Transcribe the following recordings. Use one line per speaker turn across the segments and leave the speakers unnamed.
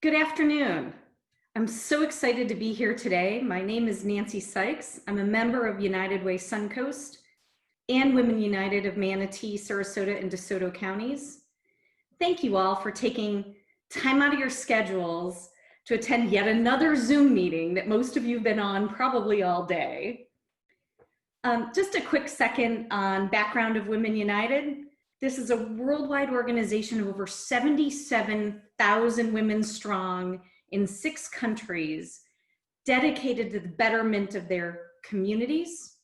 Good afternoon. I'm so excited to be here today. My name is Nancy Sykes. I'm a member of United Way Suncoast and Women United of Manatee, Sarasota, and DeSoto counties. Thank you all for taking time out of your schedules to attend yet another Zoom meeting that most of you have been on probably all day. Just a quick second on background of Women United. This is a worldwide organization of over 77,000 women strong in 6 countries, dedicated to the betterment of their communities,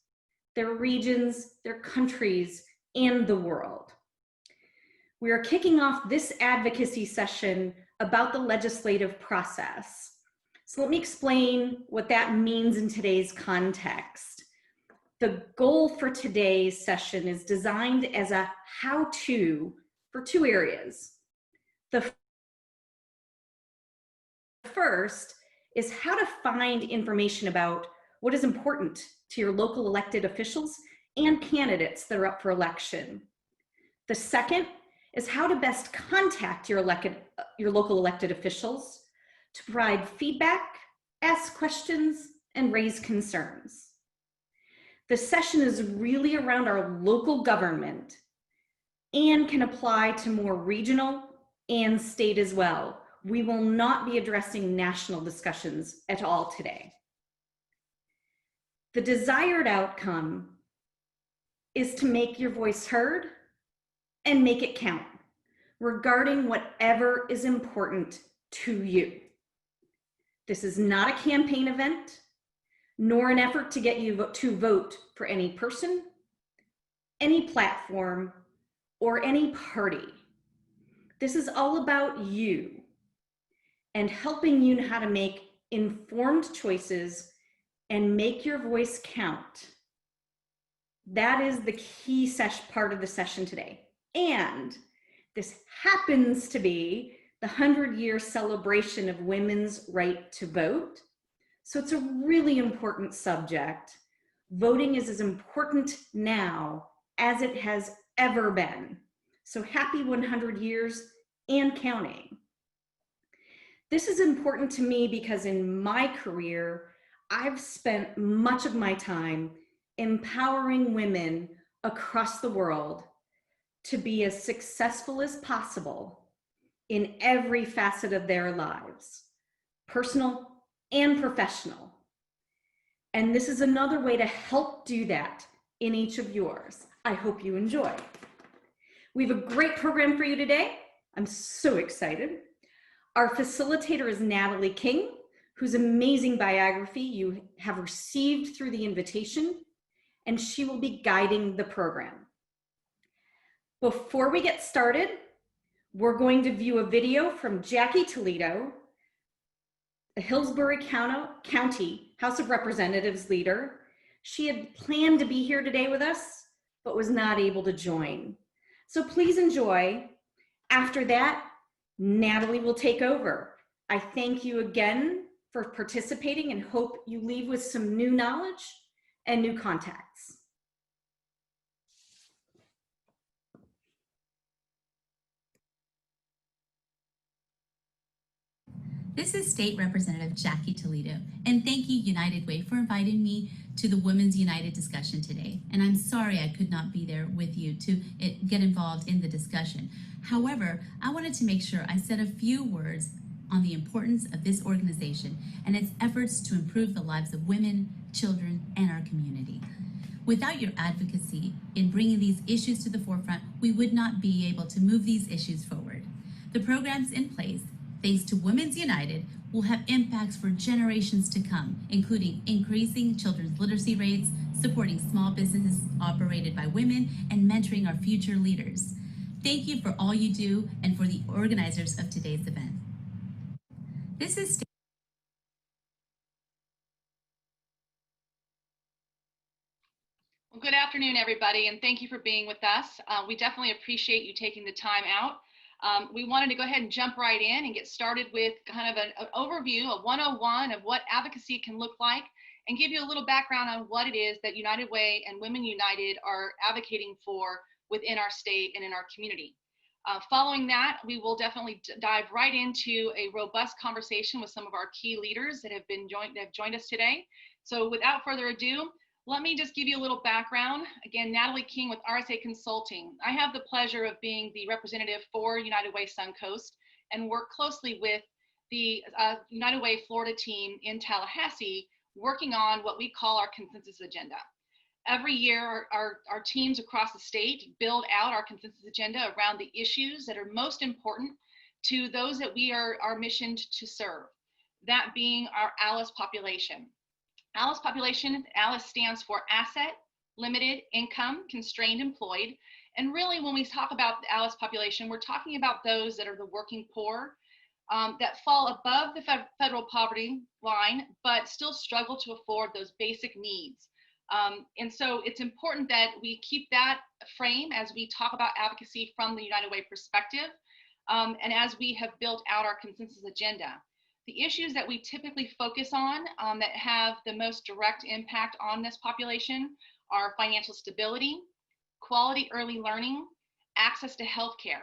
their regions, their countries, and the world. We are kicking off this advocacy session about the legislative process. So let me explain what that means in today's context. The goal for today's session is designed as a how-to for 2 areas. The first is how to find information about what is important to your local elected officials and candidates that are up for election. The second is how to best contact your local elected officials to provide feedback, ask questions, and raise concerns. The session is really around our local government and can apply to more regional and state as well. We will not be addressing national discussions at all today. The desired outcome is to make your voice heard and make it count regarding whatever is important to you. This is not a campaign event, nor an effort to get you to vote for any person, any platform, or any party. This is all about you and helping you know how to make informed choices and make your voice count. That is the key part of the session today. And this happens to be the 100-year celebration of women's right to vote. So it's a really important subject. Voting is as important now as it has ever been. So happy 100 years and counting. This is important to me because in my career, I've spent much of my time empowering women across the world to be as successful as possible in every facet of their lives, personal and professional. And this is another way to help do that in each of yours. I hope you enjoy. We have a great program for you today. I'm so excited. Our facilitator is Natalie King, whose amazing biography you have received through the invitation, and she will be guiding the program. Before we get started, we're going to view a video from Jackie Toledo, a Hillsborough County House of Representatives leader. She had planned to be here today with us, but was not able to join. So please enjoy. After that, Natalie will take over. I thank you again for participating and hope you leave with some new knowledge and new contacts.
This is State Representative Jackie Toledo, and thank you, United Way, for inviting me to the Women's United discussion today. And I'm sorry I could not be there with you to get involved in the discussion. However, I wanted to make sure I said a few words on the importance of this organization and its efforts to improve the lives of women, children, and our community. Without your advocacy in bringing these issues to the forefront, we would not be able to move these issues forward. The programs in place, thanks to Women's United, will have impacts for generations to come, including increasing children's literacy rates, supporting small businesses operated by women, and mentoring our future leaders. Thank you for all you do and for the organizers of today's event. This is
Well, good afternoon, everybody, and thank you for being with us. We definitely appreciate you taking the time out. We wanted to go ahead and jump right in and get started with kind of an overview, a 101 of what advocacy can look like, and give you a little background on what it is that United Way and Women United are advocating for within our state and in our community. Following that, we will definitely dive right into a robust conversation with some of our key leaders that have joined us today. So without further ado, let me just give you a little background. Again, Natalie King with RSA Consulting. I have the pleasure of being the representative for United Way Suncoast and work closely with the United Way Florida team in Tallahassee, working on what we call our consensus agenda. Every year, our teams across the state build out our consensus agenda around the issues that are most important to those that we are missioned to serve, that being our ALICE population. ALICE stands for Asset, Limited, Income, Constrained, Employed. And really, when we talk about the ALICE population, we're talking about those that are the working poor, that fall above the federal poverty line, but still struggle to afford those basic needs. And so it's important that we keep that frame as we talk about advocacy from the United Way perspective, and as we have built out our consensus agenda. The issues that we typically focus on that have the most direct impact on this population are financial stability, quality early learning, access to healthcare,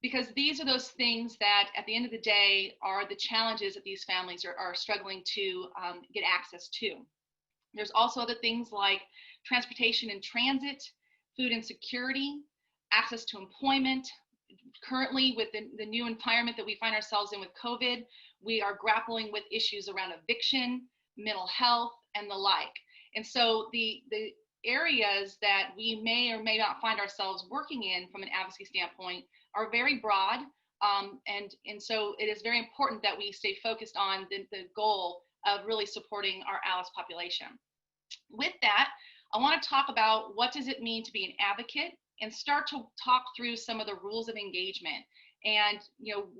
because these are those things that at the end of the day are the challenges that these families are struggling to get access to. There's also other things like transportation and transit, food insecurity, access to employment. Currently, with the new environment that we find ourselves in with COVID, we are grappling with issues around eviction, mental health, and the like. And so the areas that we may or may not find ourselves working in from an advocacy standpoint are very broad. And so it is very important that we stay focused on the goal of really supporting our ALICE population. With that, I want to talk about what does it mean to be an advocate and start to talk through some of the rules of engagement and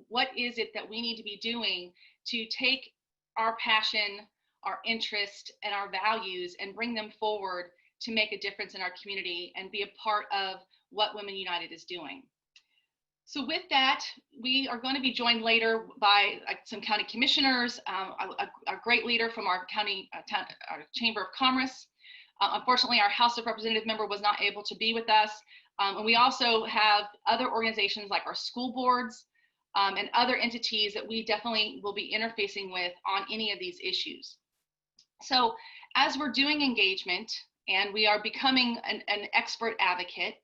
what is it that we need to be doing to take our passion, our interest, and our values and bring them forward to make a difference in our community and be a part of what Women United is doing. So with that, we are going to be joined later by some county commissioners, a great leader from our county our Chamber of Commerce. Unfortunately, our House of Representative member was not able to be with us. And we also have other organizations like our school boards and other entities that we definitely will be interfacing with on any of these issues. So as we're doing engagement and we are becoming an expert advocate,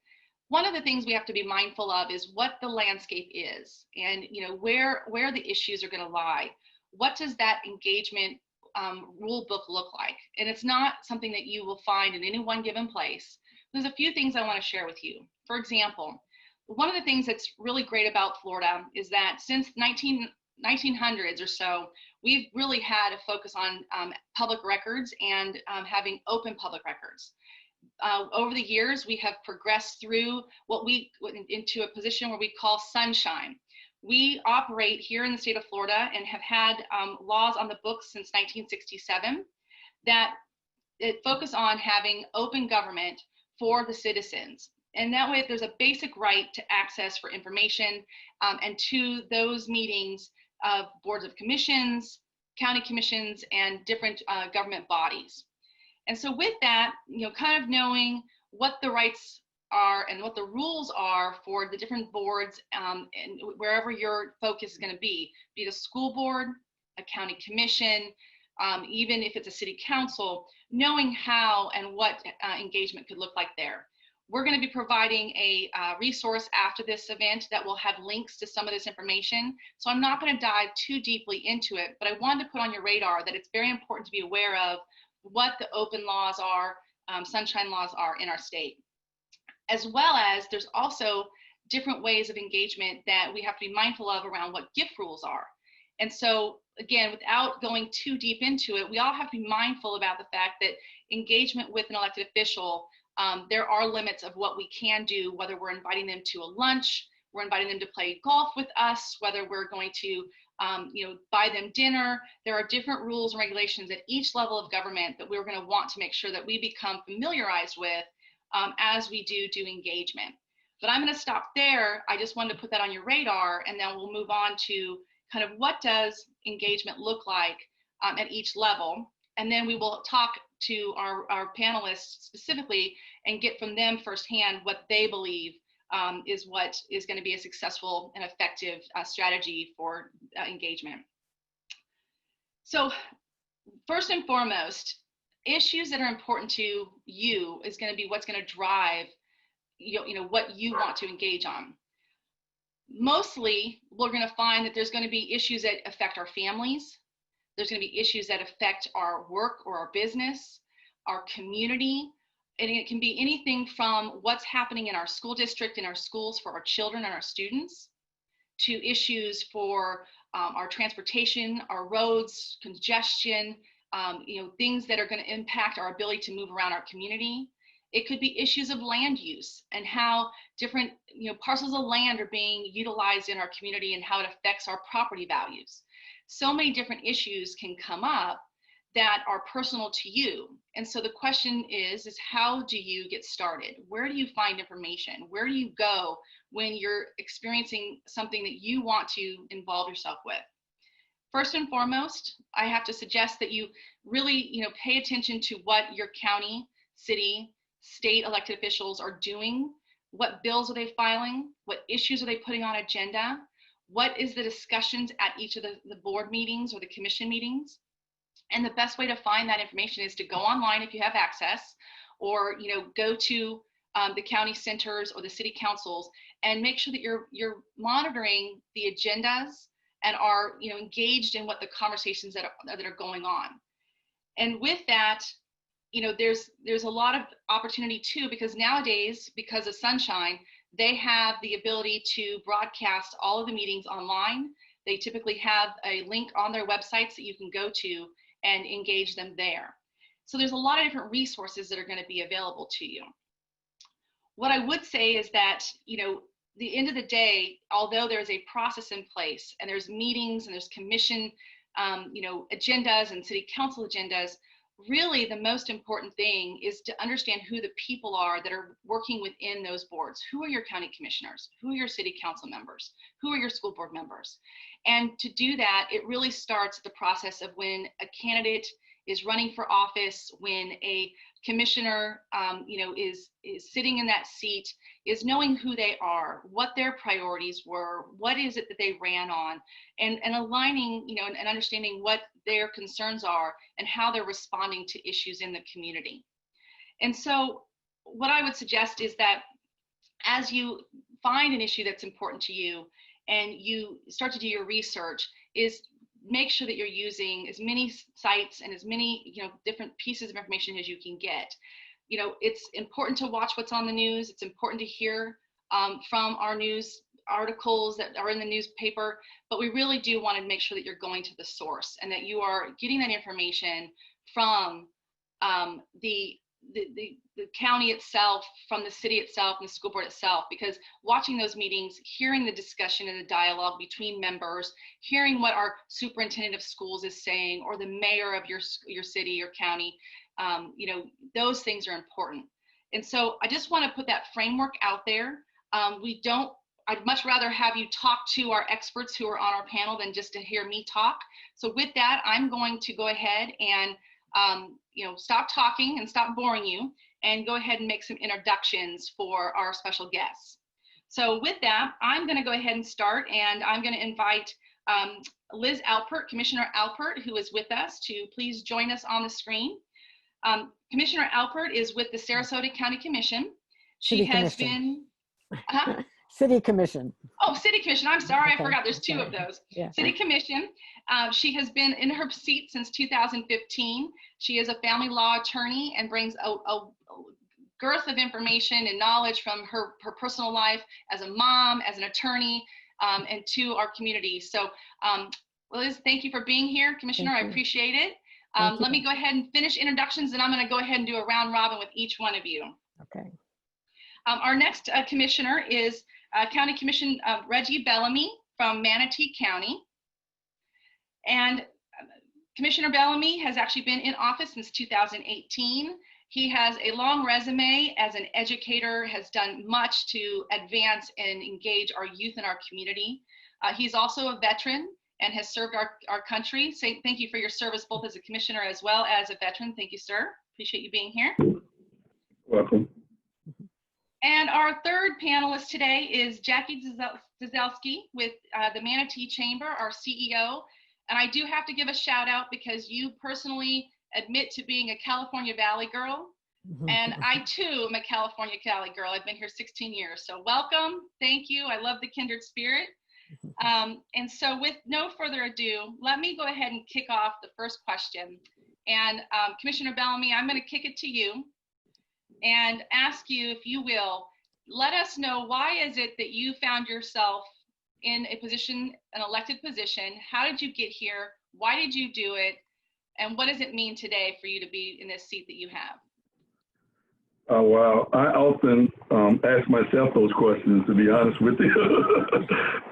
one of the things we have to be mindful of is what the landscape is and where the issues are going to lie. What does that engagement rule book look like? And it's not something that you will find in any one given place. There's a few things I want to share with you. For example, one of the things that's really great about Florida is that since 1900s or so, we've really had a focus on public records and having open public records. Over the years, we have progressed through into a position where we call sunshine. We operate here in the state of Florida and have had laws on the books since 1967 that focus on having open government for the citizens. And that way there's a basic right to access for information and to those meetings of boards of commissions, county commissions, and different government bodies. And so with that, kind of knowing what the rights are and what the rules are for the different boards and wherever your focus is going to be it a school board, a county commission, even if it's a city council, knowing how and what engagement could look like there. We're going to be providing a resource after this event that will have links to some of this information. So I'm not going to dive too deeply into it, but I wanted to put on your radar that it's very important to be aware of what the open laws are, sunshine laws are in our state. As well as there's also different ways of engagement that we have to be mindful of around what gift rules are. And so again, without going too deep into it, we all have to be mindful about the fact that engagement with an elected official, there are limits of what we can do, whether we're inviting them to a lunch, we're inviting them to play golf with us, whether we're going to buy them dinner. There are different rules and regulations at each level of government that we're going to want to make sure that we become familiarized with as we do engagement. But I'm going to stop there. I just wanted to put that on your radar, and then we'll move on to kind of what does engagement look like at each level. And then we will talk to our panelists specifically and get from them firsthand what they believe is what is going to be a successful and effective strategy for engagement. So first and foremost, issues that are important to you is going to be what's going to drive what you want to engage on. Mostly, we're going to find that there's going to be issues that affect our families. There's going to be issues that affect our work or our business, our community. And it can be anything from what's happening in our school district, in our schools for our children and our students, to issues for our transportation, our roads, congestion, things that are going to impact our ability to move around our community. It could be issues of land use and how different parcels of land are being utilized in our community and how it affects our property values. So many different issues can come up that are personal to you. And so the question is how do you get started? Where do you find information? Where do you go when you're experiencing something that you want to involve yourself with? First and foremost, I have to suggest that you really, pay attention to what your county, city, state elected officials are doing. What bills are they filing? What issues are they putting on agenda? What is the discussions at each of the board meetings or the commission meetings? And the best way to find that information is to go online if you have access, or go to the county centers or the city councils and make sure that you're monitoring the agendas and are engaged in what the conversations that are going on. And with that, there's a lot of opportunity too, because nowadays, because of Sunshine, they have the ability to broadcast all of the meetings online. They typically have a link on their websites that you can go to and engage them there. So there's a lot of different resources that are going to be available to you. What I would say is that, the end of the day, although there's a process in place and there's meetings and there's commission, agendas and city council agendas, really the most important thing is to understand who the people are that are working within those boards. Who are your county commissioners? Who are your city council members? Who are your school board members? And to do that, it really starts the process of when a candidate is running for office, when a commissioner, is sitting in that seat, is knowing who they are, what their priorities were, what is it that they ran on, and aligning, and understanding what their concerns are and how they're responding to issues in the community. And so what I would suggest is that as you find an issue that's important to you and you start to do your research, is make sure that you're using as many sites and as many different pieces of information as you can get. It's important to watch what's on the news. It's important to hear from our news articles that are in the newspaper, but we really do want to make sure that you're going to the source and that you are getting that information from the county itself, from the city itself and the school board itself, because watching those meetings, hearing the discussion and the dialogue between members, hearing what our superintendent of schools is saying, or the mayor of your city or county, those things are important. And so I just want to put that framework out there. I'd much rather have you talk to our experts who are on our panel than just to hear me talk. So with that, I'm going to go ahead and stop talking and stop boring you and go ahead and make some introductions for our special guests. So with that, I'm going to go ahead and start, and I'm going to invite Liz Alpert, Commissioner Alpert, who is with us, to please join us on the screen. Commissioner Alpert is with the Sarasota County Commission. She has been...
City Commission.
Oh, City Commission. I'm sorry,
Okay.
I forgot there's two of those.
Yeah.
City Commission. She has been in her seat since 2015. She is a family law attorney and brings a girth of information and knowledge from her personal life as a mom, as an attorney, and to our community. So Liz, thank you for being here, Commissioner. I appreciate it. Let me go ahead and finish introductions, and I'm going to go ahead and do a round robin with each one of you.
Okay.
Our next commissioner is County Commission Reggie Bellamy from Manatee County. And Commissioner Bellamy has actually been in office since 2018. He has a long resume as an educator, has done much to advance and engage our youth in our community. He's also a veteran and has served our country. So thank you for your service, both as a commissioner as well as a veteran. Thank you, sir. Appreciate you being here.
Welcome.
And our third panelist today is Jackie Dziezelski with the Manatee Chamber, our CEO. And I do have to give a shout out because you personally admit to being a California Valley girl. And I too am a California Valley girl. I've been here 16 years. So welcome. Thank you. I love the kindred spirit. And so with no further ado, let me go ahead and kick off the first question. And Commissioner Bellamy, I'm going to kick it to you and ask you, if you will, let us know, why is it that you found yourself in a position, an elected position? How did you get here? Why did you do it? And what does it mean today for you to be in this seat that you have?
Oh, wow. I often ask myself those questions, to be honest with you.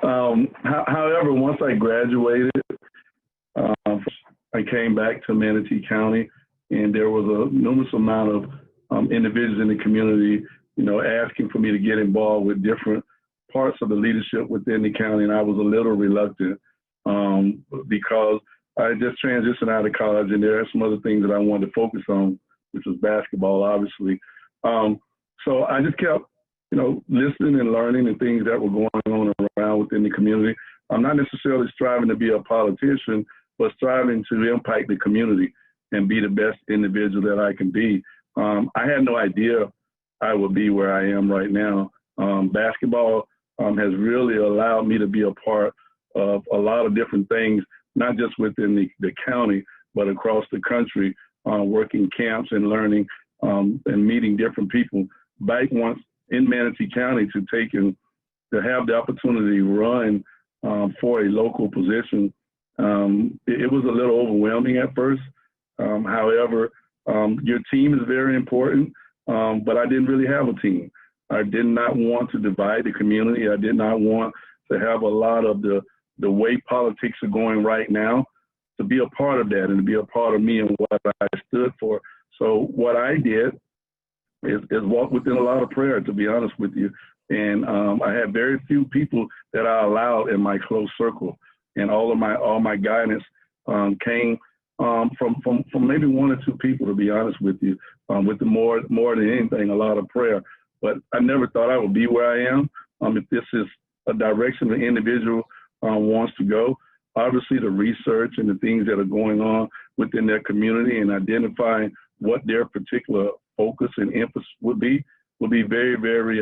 However, once I graduated, I came back to Manatee County, and there was a numerous amount of individuals in the community, you know, asking for me to get involved with different parts of the leadership within the county, and I was a little reluctant because I just transitioned out of college, and there are some other things that I wanted to focus on, which was basketball, obviously. So I just kept, you know, listening and learning and things that were going on around within the community. I'm not necessarily striving to be a politician, but striving to impact the community and be the best individual that I can be. I had no idea I would be where I am right now. Basketball has really allowed me to be a part of a lot of different things, not just within the county, but across the country, working camps and learning and meeting different people. Back once in Manatee County to have the opportunity to run for a local position, it was a little overwhelming at first. However, your team is very important, but I didn't really have a team. I did not want to divide the community. I did not want to have a lot of the way politics are going right now, to be a part of that and to be a part of me and what I stood for. So what I did is walk within a lot of prayer, to be honest with you. And I had very few people that I allowed in my close circle, and all my guidance came from maybe one or two people, to be honest with you. With the more than anything, a lot of prayer. But I never thought I would be where I am. If this is a direction the individual wants to go, obviously the research and the things that are going on within their community and identifying what their particular focus and emphasis would be very, very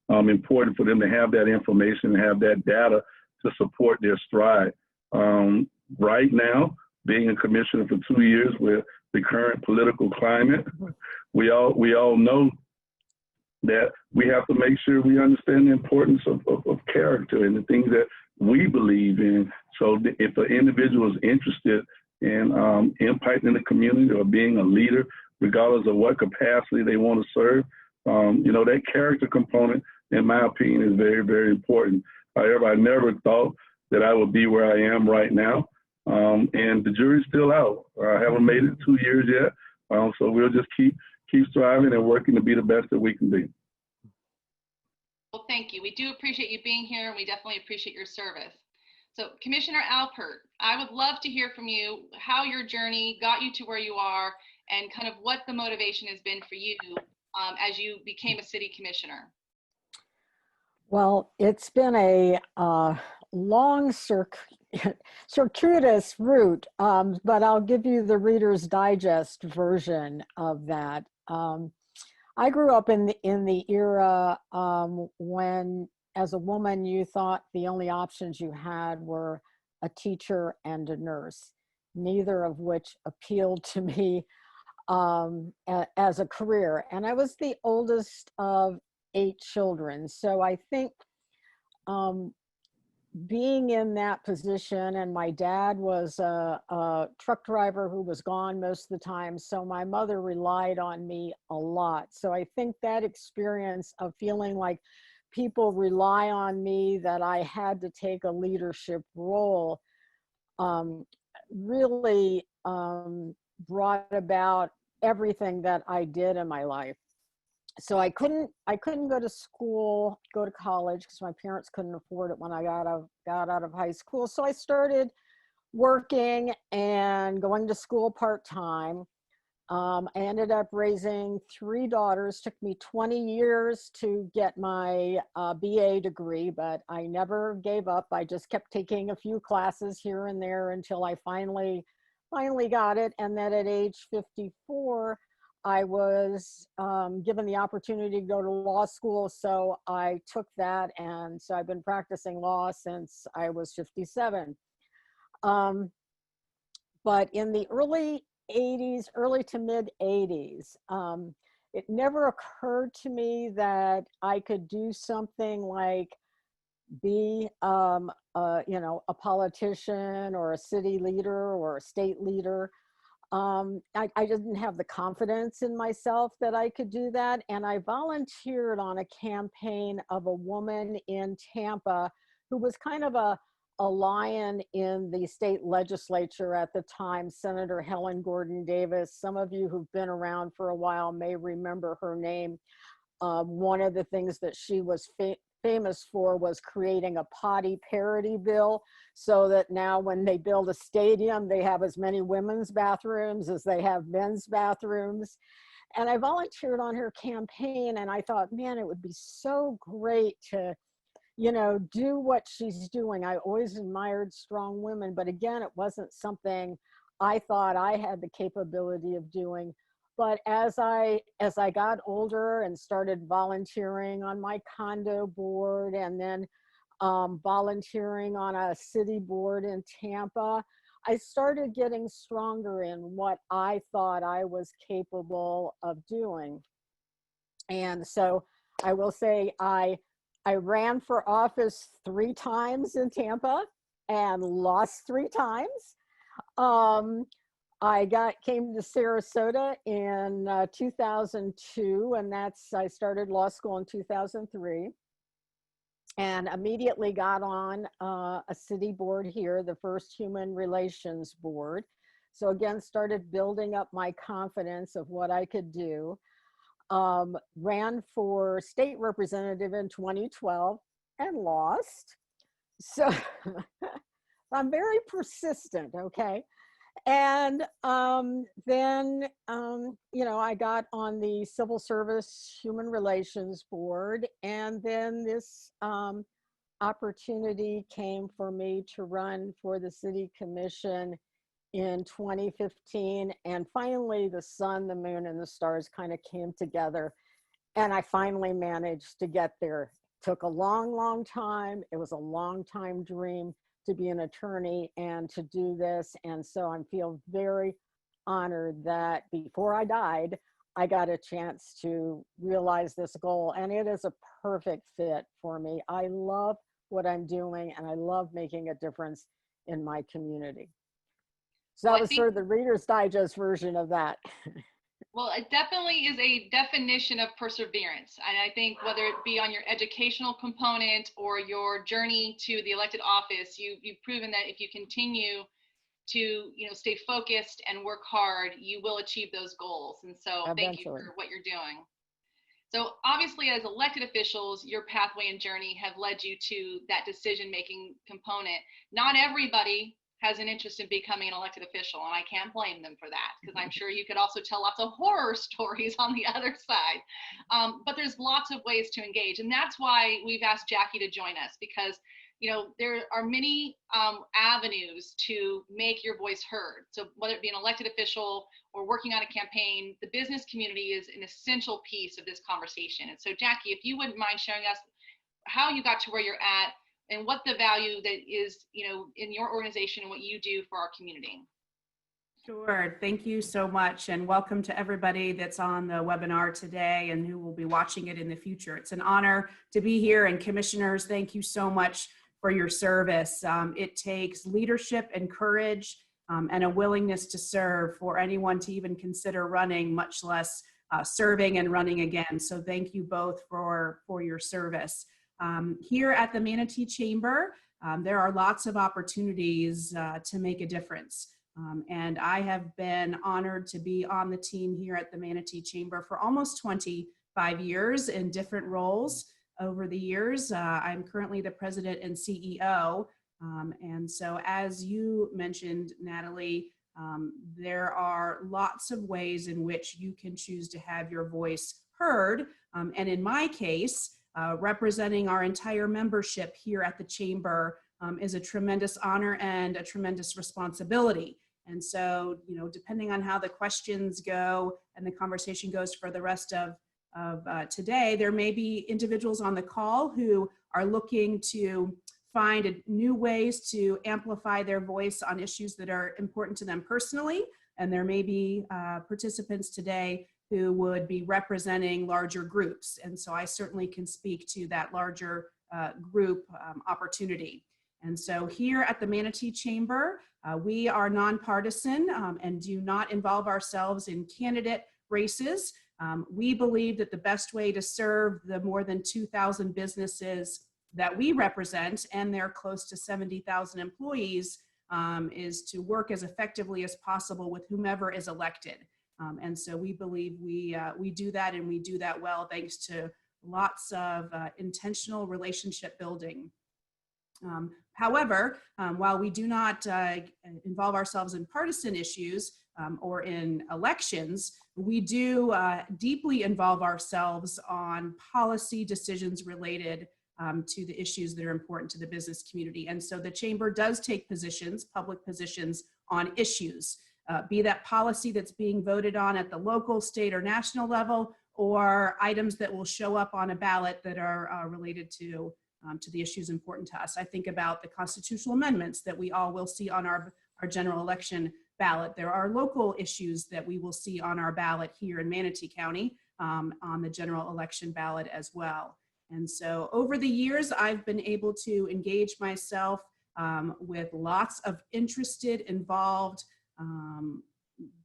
important for them to have that information and have that data to support their stride. Right now, being a commissioner for 2 years with the current political climate, we all know that we have to make sure we understand the importance of character and the things that we believe in. So if an individual is interested in impacting the community or being a leader, regardless of what capacity they want to serve, that character component, in my opinion, is very, very important. However, I never thought that I would be where I am right now. And the jury's still out. I haven't made it 2 years yet. So we'll just keep striving and working to be the best that we can be.
Well, thank you. We do appreciate you being here, and we definitely appreciate your service. So Commissioner Alpert, I would love to hear from you how your journey got you to where you are and kind of what the motivation has been for you as you became a city commissioner.
Well, it's been a long circuitous route, but I'll give you the Reader's Digest version of that. I grew up in the era when, as a woman, you thought the only options you had were a teacher and a nurse, neither of which appealed to me as a career. And I was the oldest of 8 children. So I think being in that position, and my dad was a truck driver who was gone most of the time, so my mother relied on me a lot. So I think that experience of feeling like people rely on me, that I had to take a leadership role, really brought about everything that I did in my life. So I couldn't go to college, because my parents couldn't afford it when I got out of high school. So I started working and going to school part-time. I ended up raising 3 daughters. Took me 20 years to get my BA degree, but I never gave up. I just kept taking a few classes here and there until I finally got it. And then at age 54, I was given the opportunity to go to law school. So I took that. And so I've been practicing law since I was 57. But in the early 80s, early to mid 80s, it never occurred to me that I could do something like be, a politician or a city leader or a state leader. I didn't have the confidence in myself that I could do that. And I volunteered on a campaign of a woman in Tampa who was kind of a lion in the state legislature at the time, Senator Helen Gordon Davis. Some of you who've been around for a while may remember her name. One of the things that she was famous for was creating a potty parity bill, so that now when they build a stadium, they have as many women's bathrooms as they have men's bathrooms. And I volunteered on her campaign, and I thought, man, it would be so great to do what she's doing. I always admired strong women, but again, it wasn't something I thought I had the capability of doing. But as I got older and started volunteering on my condo board, and then volunteering on a city board in Tampa, I started getting stronger in what I thought I was capable of doing. And so I will say I ran for office 3 times in Tampa and lost 3 times. I came to Sarasota in 2002, and I started law school in 2003, and immediately got on a city board here, the first human relations board. So again, started building up my confidence of what I could do. Ran for state representative in 2012 and lost. So I'm very persistent, okay? And then, I got on the Civil Service Human Relations Board, and then this opportunity came for me to run for the City Commission in 2015. And finally, the sun, the moon, and the stars kind of came together, and I finally managed to get there. Took a long, long time. It was a long time dream to be an attorney and to do this. And so I feel very honored that before I died, I got a chance to realize this goal, and it is a perfect fit for me. I love what I'm doing, and I love making a difference in my community. So that was sort of the Reader's Digest version of that.
Well, it definitely is a definition of perseverance. And I think whether it be on your educational component or your journey to the elected office, you've proven that if you continue to stay focused and work hard, you will achieve those goals. And so Thank you for what you're doing. So obviously, as elected officials, your pathway and journey have led you to that decision-making component. Not everybody has an interest in becoming an elected official, and I can't blame them for that, because I'm sure you could also tell lots of horror stories on the other side. But there's lots of ways to engage, and that's why we've asked Jackie to join us, because there are many avenues to make your voice heard. So whether it be an elected official or working on a campaign, the business community is an essential piece of this conversation. And so Jackie, if you wouldn't mind sharing us how you got to where you're at, and what the value that is, in your organization and what you do for our community.
Sure. Thank you so much. And welcome to everybody that's on the webinar today and who will be watching it in the future. It's an honor to be here. And commissioners, thank you so much for your service. It takes leadership and courage and a willingness to serve for anyone to even consider running, much less serving and running again. So thank you both for your service. Here at the Manatee Chamber, there are lots of opportunities to make a difference. And I have been honored to be on the team here at the Manatee Chamber for almost 25 years in different roles over the years. I'm currently the president and CEO. And so as you mentioned, Natalie, There are lots of ways in which you can choose to have your voice heard. And in my case, representing our entire membership here at the Chamber is a tremendous honor and a tremendous responsibility. And so, you know, depending on how the questions go and the conversation goes for the rest of today, there may be individuals on the call who are looking to find new ways to amplify their voice on issues that are important to them personally. And there may be participants today who would be representing larger groups. And so I certainly can speak to that larger group opportunity. And so here at the Manatee Chamber, we are nonpartisan and do not involve ourselves in candidate races. We believe that the best way to serve the more than 2,000 businesses that we represent and their close to 70,000 employees is to work as effectively as possible with whomever is elected. And so we believe we do that, and we do that well thanks to lots of intentional relationship building. However, while we do not involve ourselves in partisan issues or in elections, we do deeply involve ourselves on policy decisions related to the issues that are important to the business community. And so the Chamber does take positions, public positions, on issues, be that policy that's being voted on at the local, state, or national level, or items that will show up on a ballot that are related to the issues important to us. I think about the constitutional amendments that we all will see on our general election ballot. There are local issues that we will see on our ballot here in Manatee County on the general election ballot as well. And so over the years, I've been able to engage myself with lots of interested, involved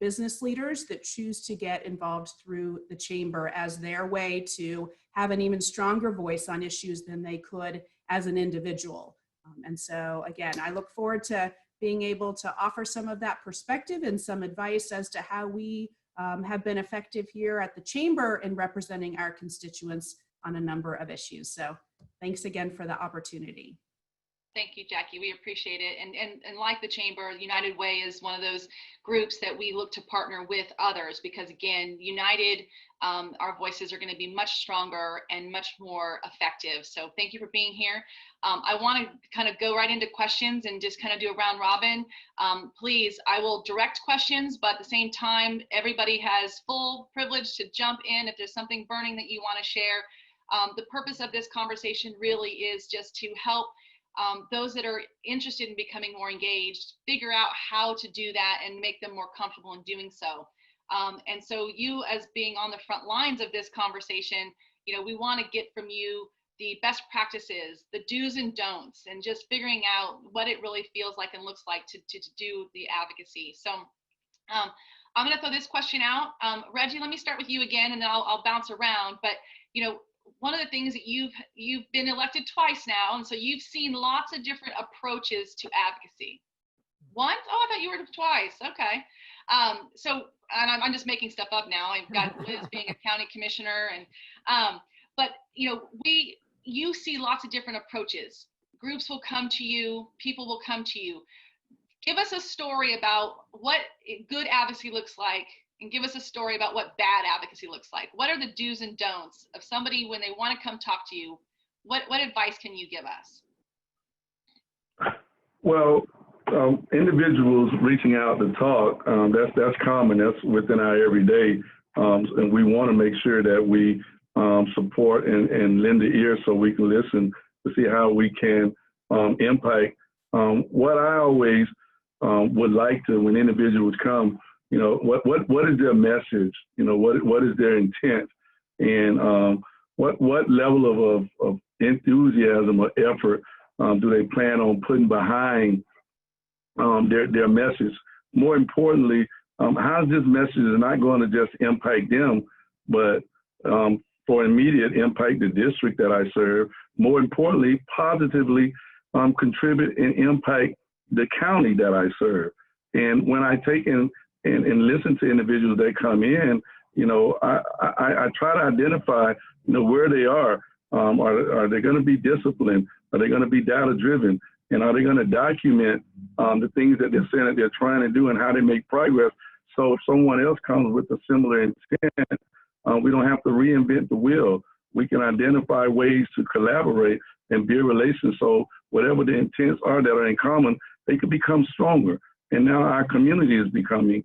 business leaders that choose to get involved through the Chamber as their way to have an even stronger voice on issues than they could as an individual. And so again, I look forward to being able to offer some of that perspective and some advice as to how we have been effective here at the Chamber in representing our constituents on a number of issues. So thanks again for the opportunity.
Thank you, Jackie. We appreciate it. And like the Chamber, United Way is one of those groups that we look to partner with others because, again, united, our voices are going to be much stronger and much more effective. So thank you for being here. I want to kind of go right into questions and just kind of do a round robin. Please, I will direct questions, but at the same time, everybody has full privilege to jump in if there's something burning that you want to share. The purpose of this conversation really is just to help those that are interested in becoming more engaged figure out how to do that and make them more comfortable in doing so. And so you, as being on the front lines of this conversation, you know, we want to get from you the best practices, the do's and don'ts, and just figuring out what it really feels like and looks like to do the advocacy. So I'm going to throw this question out. Reggie, let me start with you again, and then I'll bounce around. But, you know, one of the things that you've been elected twice now, and so you've seen lots of different approaches to advocacy. Once? Oh, I thought you were twice. Okay. So, and I'm just making stuff up now. I've got Liz being a county commissioner, and but you know, you see lots of different approaches. Groups will come to you, people will come to you. Give us a story about what good advocacy looks like, and give us a story about what bad advocacy looks like. What are the do's and don'ts of somebody when they want to come talk to you? What advice can you give us?
Well, individuals reaching out to talk, that's common. That's within our everyday. And we want to make sure that we support and lend the ear so we can listen to see how we can impact. What I always would like to, when individuals come, you know, what is their message? You know, what is their intent? And what level of enthusiasm or effort do they plan on putting behind their message? More importantly, how this message is not going to just impact them, but for immediate impact the district that I serve, more importantly, positively contribute and impact the county that I serve. And when I take in and listen to individuals that come in, you know, I try to identify, you know, where they are. Are they going to be disciplined? Are they going to be data driven? And are they going to document the things that they're saying that they're trying to do and how they make progress? So if someone else comes with a similar intent, we don't have to reinvent the wheel. We can identify ways to collaborate and build relations. So whatever the intents are that are in common, they could become stronger. And now our community is becoming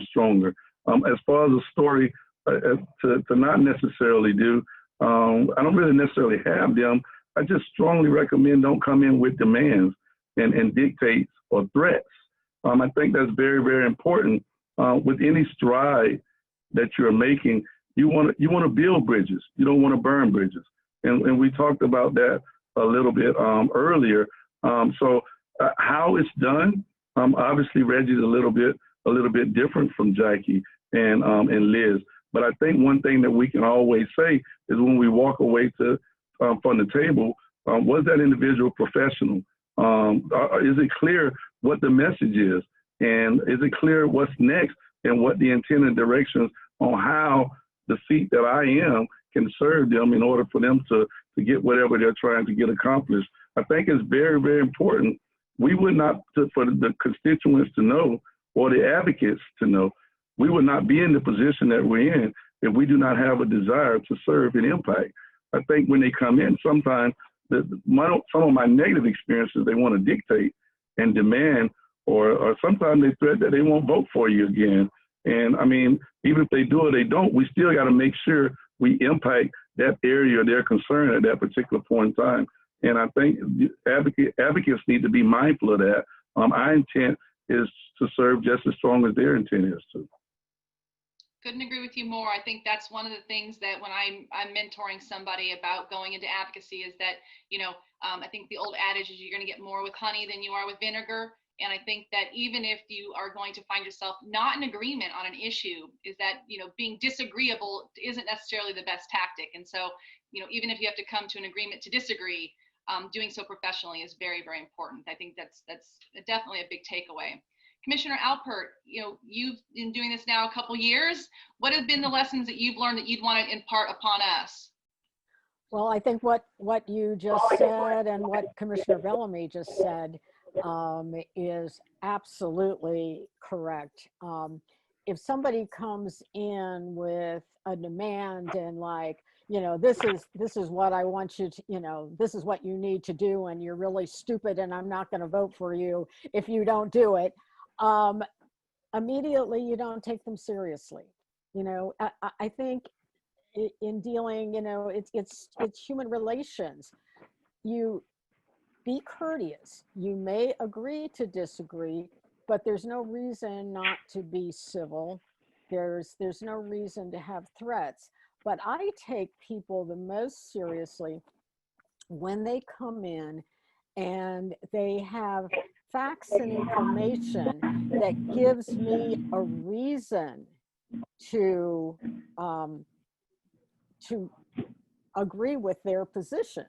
stronger. As far as a story to not necessarily do, I don't really necessarily have them. I just strongly recommend don't come in with demands and dictates or threats. I think that's very, very important. With any stride that you're making, you want to build bridges. You don't want to burn bridges. And we talked about that a little bit earlier. So how it's done, obviously Reggie's a little bit different from Jackie and Liz. But I think one thing that we can always say is when we walk away from the table, was that individual professional? Is it clear what the message is? And is it clear what's next and what the intended directions on how the seat that I am can serve them in order for them to get whatever they're trying to get accomplished? I think it's very, very important. We would not, for the constituents to know or the advocates to know, we would not be in the position that we're in if we do not have a desire to serve and impact. I think when they come in, sometimes some of my negative experiences, they want to dictate and demand, or sometimes they threat that they won't vote for you again. And I mean, even if they do or they don't, we still got to make sure we impact that area of their concern at that particular point in time. And I think advocates need to be mindful of that. Our intent is to serve just as strong as their intent is to.
Couldn't agree with you more. I think that's one of the things that when I'm mentoring somebody about going into advocacy is that, I think the old adage is you're going to get more with honey than you are with vinegar. And I think that even if you are going to find yourself not in agreement on an issue, is that, being disagreeable isn't necessarily the best tactic. And so, even if you have to come to an agreement to disagree, doing so professionally is very, very important. I think that's definitely a big takeaway. Commissioner Alpert, you've been doing this now a couple years. What have been the lessons that you've learned that you'd want to impart upon us?
Well, I think what you just said and what Commissioner Bellamy just said is absolutely correct. If somebody comes in with a demand and this is what I want you to, this is what you need to do, and you're really stupid and I'm not going to vote for you if you don't do it, immediately you don't take them seriously. I think in dealing, it's human relations. You be courteous. You may agree to disagree, but there's no reason not to be civil. There's no reason to have threats. But I take people the most seriously when they come in and they have facts and information that gives me a reason to agree with their position.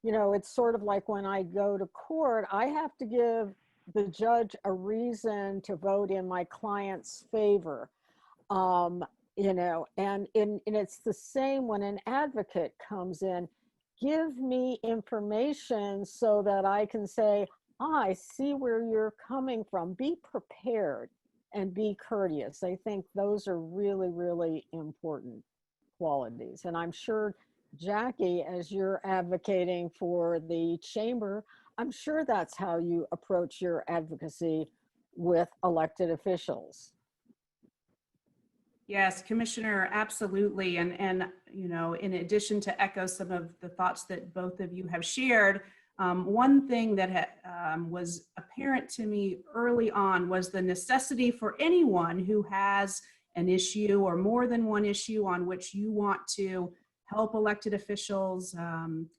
It's sort of like when I go to court, I have to give the judge a reason to vote in my client's favor. And it's the same when an advocate comes in. Give me information so that I can say, I see where you're coming from. Be prepared and be courteous. I think those are really, really important qualities. And I'm sure, Jackie, as you're advocating for the chamber, I'm sure that's how you approach your advocacy with elected officials.
Yes, Commissioner, absolutely. And in addition to echo some of the thoughts that both of you have shared, one thing that was apparent to me early on was the necessity for anyone who has an issue or more than one issue on which you want to help elected officials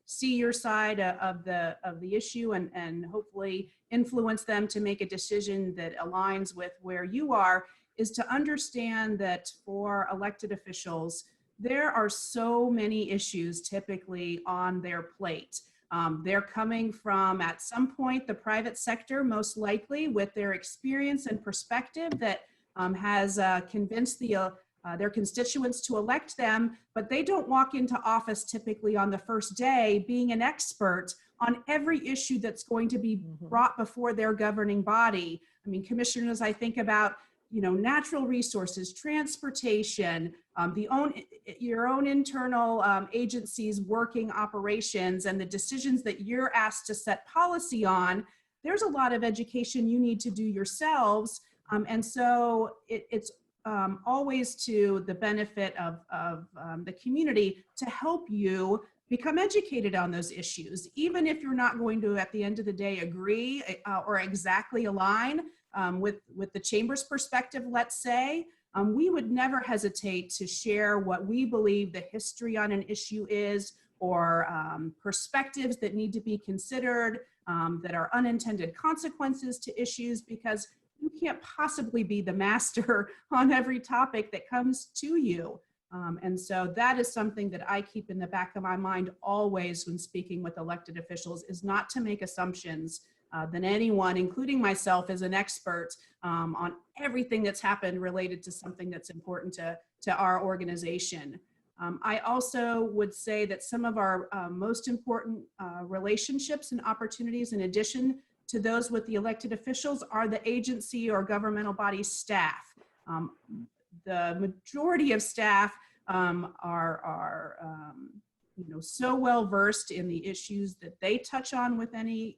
see your side of the issue and hopefully influence them to make a decision that aligns with where you are, is to understand that for elected officials, there are so many issues typically on their plate. They're coming from, at some point, the private sector, most likely, with their experience and perspective that has convinced their constituents to elect them, but they don't walk into office typically on the first day being an expert on every issue that's going to be brought before their governing body. I mean, commissioners, I think about, you know, natural resources, transportation, your own internal agencies working operations, and the decisions that you're asked to set policy on. There's a lot of education you need to do yourselves. And so it's always to the benefit of the community to help you become educated on those issues, even if you're not going to, at the end of the day, agree or exactly align with the chamber's perspective, let's say. We would never hesitate to share what we believe the history on an issue is, or perspectives that need to be considered, that are unintended consequences to issues, because you can't possibly be the master on every topic that comes to you. And so that is something that I keep in the back of my mind always when speaking with elected officials, is not to make assumptions that anyone, including myself, is an expert on everything that's happened related to something that's important to our organization. I also would say that some of our most important relationships and opportunities, in addition to those with the elected officials, are the agency or governmental body staff. The majority of staff are you know, so well versed in the issues that they touch on within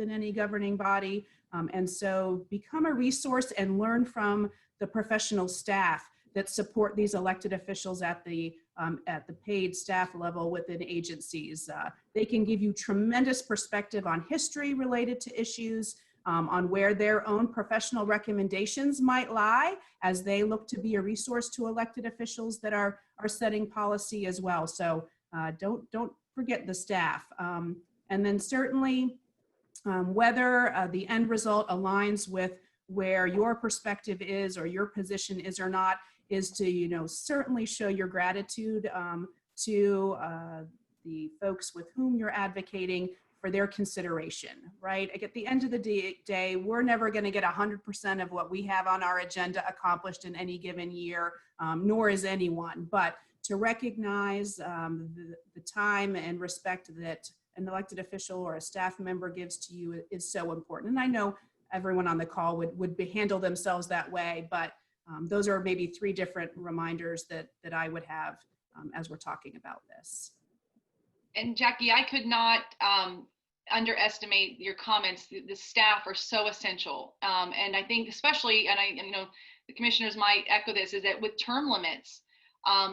any governing body, and so become a resource and learn from the professional staff that support these elected officials at the paid staff level within agencies. They can give you tremendous perspective on history related to issues, on where their own professional recommendations might lie as they look to be a resource to elected officials that are setting policy as well. So don't forget the staff. And then certainly whether the end result aligns with where your perspective is or your position is or not, is to, you know, certainly show your gratitude to the folks with whom you're advocating for their consideration, right? Like, at the end of the day, we're never going to get 100% of what we have on our agenda accomplished in any given year, nor is anyone. But to recognize the time and respect that an elected official or a staff member gives to you is so important. And I know everyone on the call would handle themselves that way, but those are maybe 3 different reminders that I would have as we're talking about this.
And Jackie, I could not underestimate your comments. The staff are so essential. And I think especially, and you know, the commissioners might echo this, is that with term limits,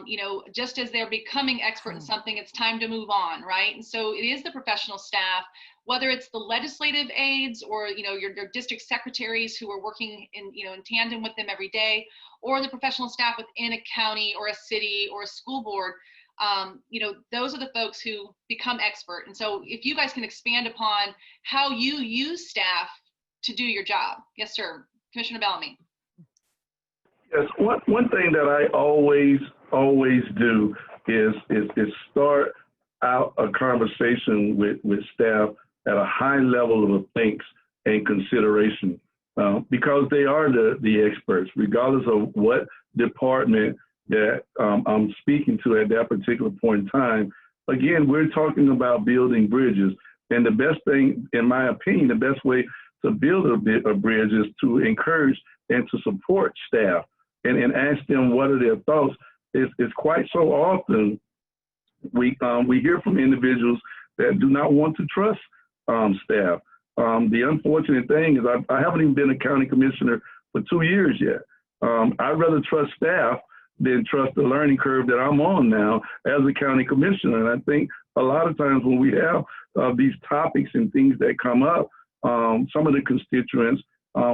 you know, just as they're becoming expert in something, it's time to move on, right? And so it is the professional staff, whether it's the legislative aides or, you know, your district secretaries who are working in, you know, in tandem with them every day, or the professional staff within a county or a city or a school board. You know, those are the folks who become expert. And so if you guys can expand upon how you use staff to do your job. Yes, sir. Commissioner Bellamy.
Yes, one thing that I always do is start out a conversation with staff at a high level of thanks and consideration, because they are the experts, regardless of what department that I'm speaking to at that particular point in time. Again, we're talking about building bridges, and the best thing, in my opinion, the best way to build a bridge is to encourage and to support staff and ask them what are their thoughts. It's quite so often we hear from individuals that do not want to trust staff. The unfortunate thing is I haven't even been a county commissioner for 2 years yet. I'd rather trust staff than trust the learning curve that I'm on now as a county commissioner. And I think a lot of times when we have these topics and things that come up, some of the constituents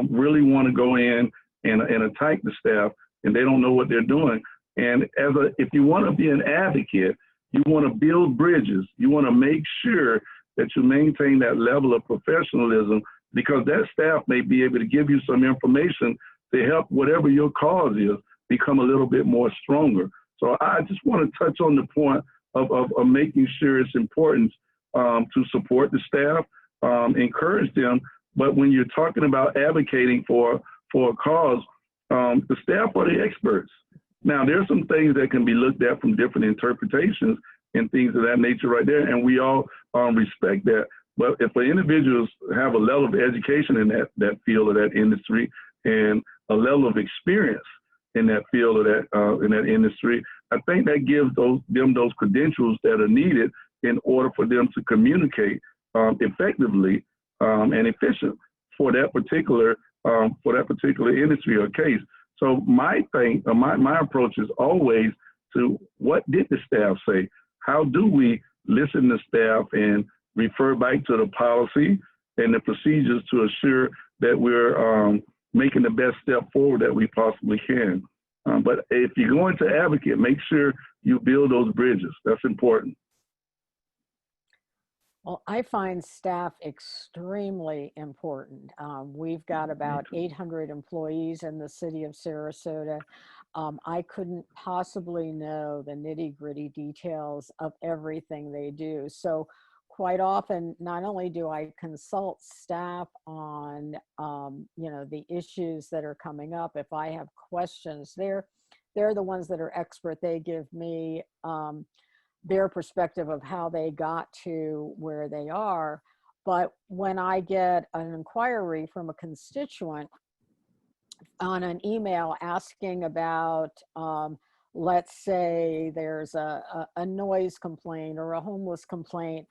really want to go in and attack the staff, and they don't know what they're doing. And if you want to be an advocate, you want to build bridges. You want to make sure that you maintain that level of professionalism, because that staff may be able to give you some information to help whatever your cause is become a little bit more stronger. So I just want to touch on the point of making sure it's important to support the staff, encourage them. But when you're talking about advocating for a cause, the staff are the experts. Now, there's some things that can be looked at from different interpretations and things of that nature right there, and we all respect that. But if the individuals have a level of education in that field or that industry and a level of experience in that field or in that industry, I think that gives them those credentials that are needed in order for them to communicate effectively and efficient for that particular industry or case. So my approach is always to what did the staff say? How do we listen to staff and refer back to the policy and the procedures to assure that we're making the best step forward that we possibly can. But if you go into advocate, make sure you build those bridges. That's important.
Well, I find staff extremely important. We've got about 800 employees in the city of Sarasota. I couldn't possibly know the nitty-gritty details of everything they do. So quite often, not only do I consult staff on, the issues that are coming up, if I have questions, they're the ones that are expert. They give me their perspective of how they got to where they are. But when I get an inquiry from a constituent on an email asking about, let's say there's a noise complaint or a homeless complaint,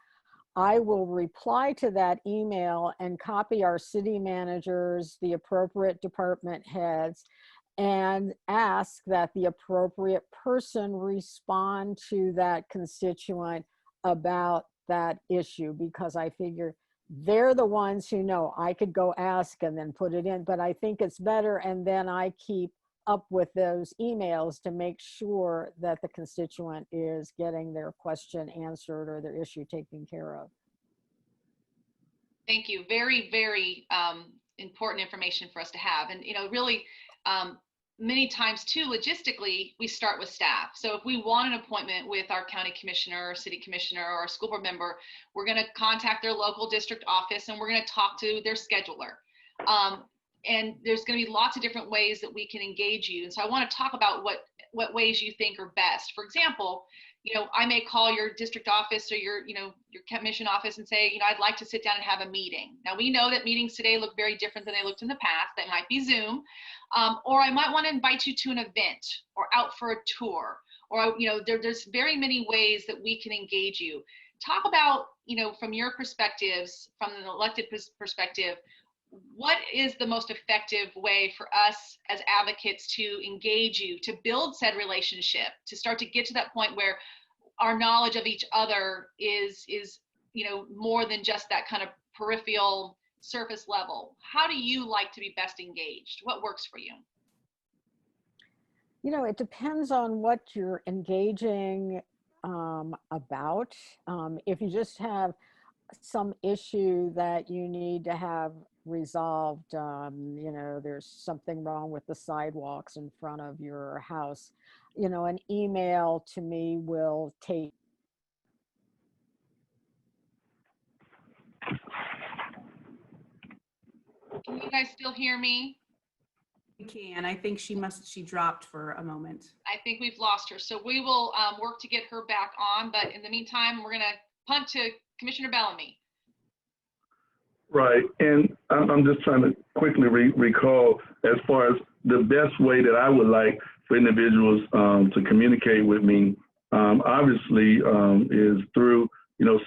I will reply to that email and copy our city managers, the appropriate department heads, and ask that the appropriate person respond to that constituent about that issue, because I figure they're the ones who know. I could go ask and then put it in, but I think it's better, and then I keep up with those emails to make sure that the constituent is getting their question answered or their issue taken care of.
Thank you. Very, very important information for us to have. And, really, many times too, logistically, we start with staff. So if we want an appointment with our county commissioner or city commissioner or our school board member, we're going to contact their local district office and we're going to talk to their scheduler. And there's going to be lots of different ways that we can engage you. And so I want to talk about what ways you think are best. For example, I may call your district office or your commission office and say, I'd like to sit down and have a meeting. Now, we know that meetings today look very different than they looked in the past. That might be Zoom. Or I might want to invite you to an event or out for a tour. Or, there's very many ways that we can engage you. Talk about, from your perspectives, from an elected perspective, what is the most effective way for us as advocates to engage you, to build said relationship, to start to get to that point where our knowledge of each other is more than just that kind of peripheral surface level? How do you like to be best engaged? What works for you?
It depends on what you're engaging about. If you just have some issue that you need to have resolved, there's something wrong with the sidewalks in front of your house, an email to me will take.
Can you guys still hear me?
We can. I think she dropped for a moment.
I think we've lost her. So we will work to get her back on. But in the meantime, we're going to punt to Commissioner Bellamy.
Right. And I'm just trying to quickly recall as far as the best way that I would like for individuals to communicate with me, obviously, is through,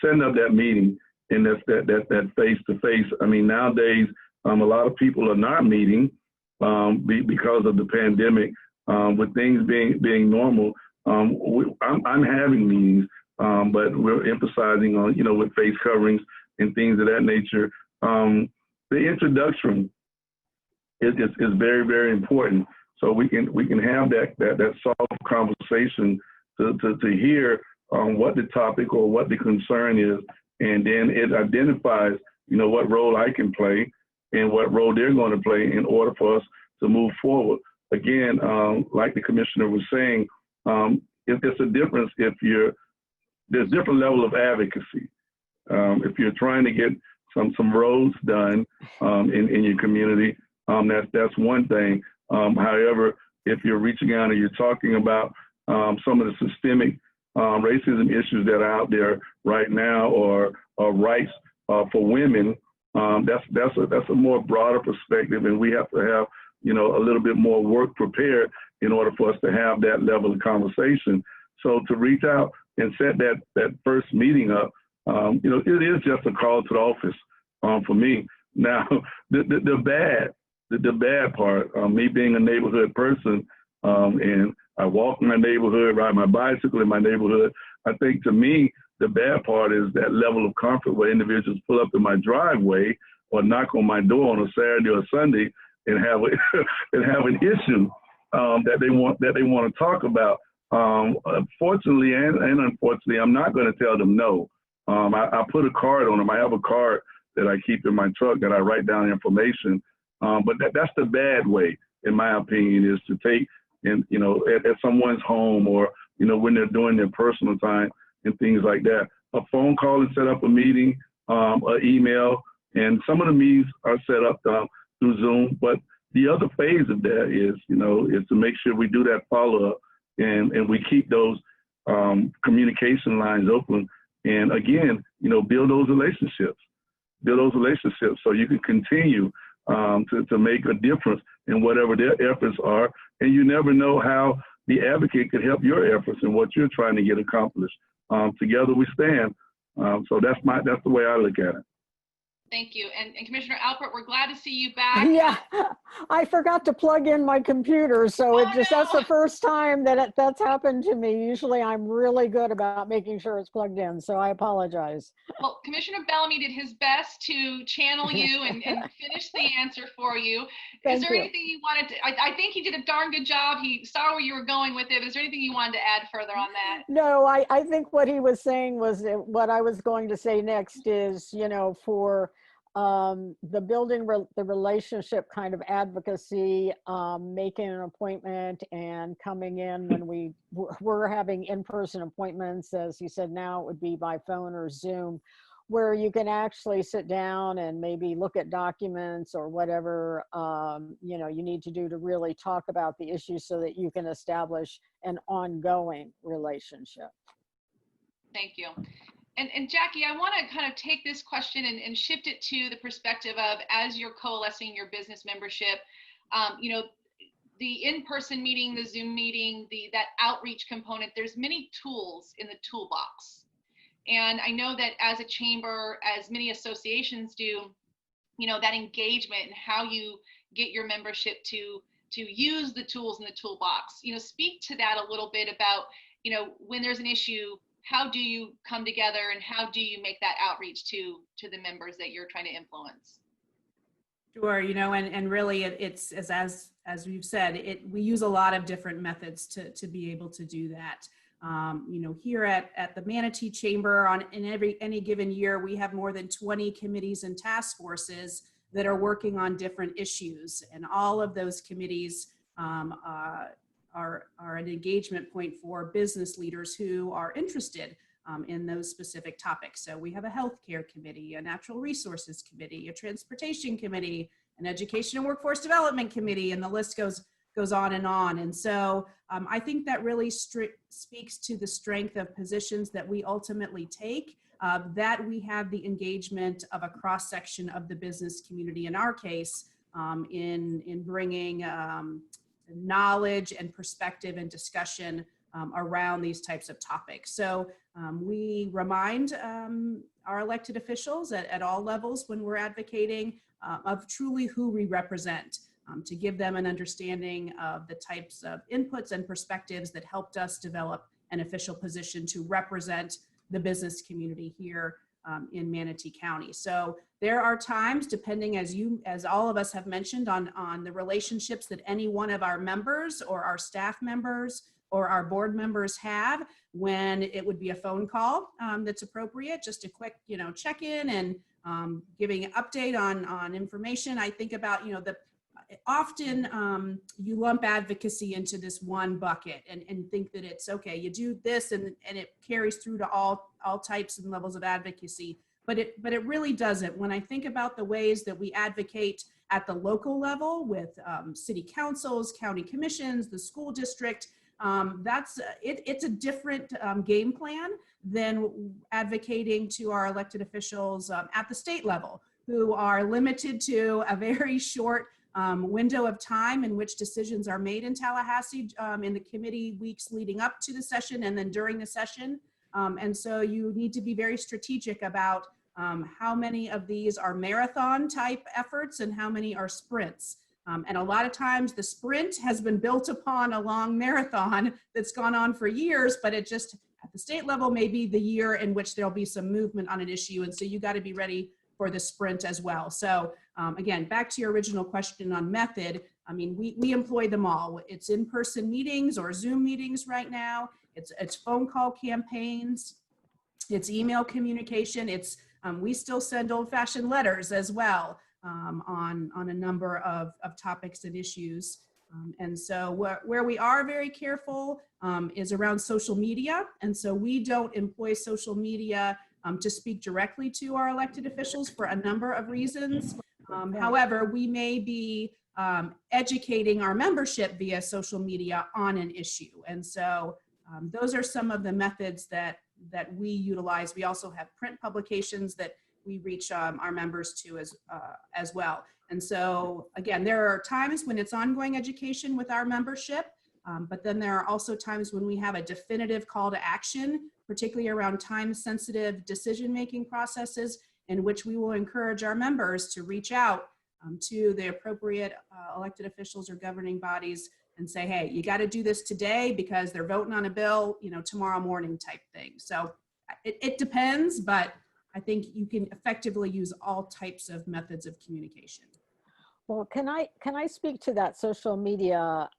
setting up that meeting, and that's that face-to-face. I mean, nowadays, a lot of people are not meeting because of the pandemic. With things being normal, I'm having meetings, but we're emphasizing on, with face coverings and things of that nature. The introduction is very, very important. So we can have that soft conversation to hear what the topic or what the concern is, and then it identifies, what role I can play and what role they're going to play in order for us to move forward. Again, like the commissioner was saying, it's a difference there's different level of advocacy. If you're trying to get some roads done in your community, that's one thing. However, if you're reaching out and you're talking about some of the systemic racism issues that are out there right now, or rights for women, that's a more broader perspective, and we have to have, you know, a little bit more work prepared in order for us to have that level of conversation. So to reach out and set that first meeting up, you know, it is just a call to the office for me. Now, the bad part, me being a neighborhood person, and I walk in my neighborhood, ride my bicycle in my neighborhood. I think to me, the bad part is that level of comfort where individuals pull up in my driveway or knock on my door on a Saturday or Sunday and have and have an issue that they want to talk about. Fortunately and unfortunately, I'm not going to tell them no. I put a card on them. I have a card that I keep in my truck that I write down information. But that's the bad way, in my opinion, is to take and, you know, at someone's home or, you know, when they're doing their personal time and things like that. A phone call and set up a meeting, an email, and some of the meetings are set up through Zoom. But the other phase of that is, you know, is to make sure we do that follow-up and we keep those communication lines open. And again, you know, build those relationships so you can continue to make a difference in whatever their efforts are. And you never know how the advocate could help your efforts and what you're trying to get accomplished. Together we stand. So that's the way I look at it.
Thank you. And Commissioner Alpert, we're glad to see you back.
Yeah, I forgot to plug in my computer. So that's the first time that that's happened to me. Usually I'm really good about making sure it's plugged in. So I apologize.
Well, Commissioner Bellamy did his best to channel you and finish the answer for you. Is there anything you wanted to, I think he did a darn good job. He saw where you were going with it. Is there anything you wanted to add further on that?
No, I think what he was saying was what I was going to say next is, you know, for the building the relationship kind of advocacy, making an appointment and coming in when we're having in-person appointments, as you said, now it would be by phone or Zoom, where you can actually sit down and maybe look at documents or whatever, you know, you need to do to really talk about the issue so that you can establish an ongoing relationship.
Thank you. And Jackie, I want to kind of take this question and shift it to the perspective of, as you're coalescing your business membership, you know, the in-person meeting, the Zoom meeting, that outreach component, there's many tools in the toolbox. And I know that as a chamber, as many associations do, you know, that engagement and how you get your membership to use the tools in the toolbox, you know, speak to that a little bit about, you know, when there's an issue, how do you come together and how do you make that outreach to the members that you're trying to influence?
Sure, you know, and really it's as we've said, we use a lot of different methods to be able to do that. You know, here at the Manatee Chamber, in any given year, we have more than 20 committees and task forces that are working on different issues, and all of those committees are an engagement point for business leaders who are interested in those specific topics. So we have a healthcare committee, a natural resources committee, a transportation committee, an education and workforce development committee, and the list goes on and on. And so I think that really speaks to the strength of positions that we ultimately take, that we have the engagement of a cross section of the business community, in our case, in bringing knowledge and perspective and discussion around these types of topics. So we remind our elected officials at all levels when we're advocating of truly who we represent, to give them an understanding of the types of inputs and perspectives that helped us develop an official position to represent the business community here in Manatee County. So there are times, depending, as all of us have mentioned, on the relationships that any one of our members or our staff members or our board members have, when it would be a phone call that's appropriate, just a quick, you know, check-in and giving an update on information. I think about, you know, often you lump advocacy into this one bucket and think that it's okay, you do this and it carries through to all types and levels of advocacy, but it really doesn't. When I think about the ways that we advocate at the local level with city councils, county commissions, the school district, it's a different game plan than advocating to our elected officials at the state level, who are limited to a very short window of time in which decisions are made in Tallahassee in the committee weeks leading up to the session and then during the session. And so you need to be very strategic about how many of these are marathon type efforts and how many are sprints. And a lot of times the sprint has been built upon a long marathon that's gone on for years, but it just at the state level may be the year in which there'll be some movement on an issue. And so you got to be ready for the sprint as well. So again, back to your original question on method, I mean, we employ them all. It's in-person meetings or Zoom meetings right now. It's phone call campaigns. It's email communication. It's we still send old-fashioned letters as well on a number of topics and issues. And so where we are very careful is around social media. And so we don't employ social media to speak directly to our elected officials for a number of reasons. However, we may be educating our membership via social media on an issue. And so those are some of the methods that we utilize. We also have print publications that we reach our members to as well. And so again, there are times when it's ongoing education with our membership, but then there are also times when we have a definitive call to action, particularly around time-sensitive decision-making processes, in which we will encourage our members to reach out to the appropriate elected officials or governing bodies and say, hey, you got to do this today because they're voting on a bill, you know, tomorrow morning type thing. So it depends, but I think you can effectively use all types of methods of communication.
Well, can I speak to that social media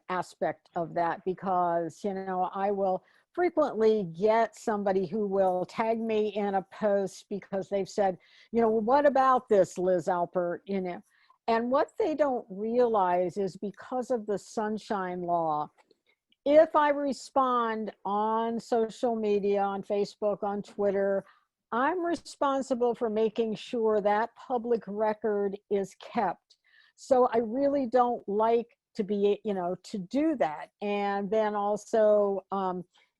aspect of that? Because, you know, I will frequently get somebody who will tag me in a post because they've said, you know, well, what about this, Liz Alpert, you know? And what they don't realize is because of the Sunshine Law, if I respond on social media, on Facebook, on Twitter, I'm responsible for making sure that public record is kept. So I really don't like to be, you know, to do that. And then also,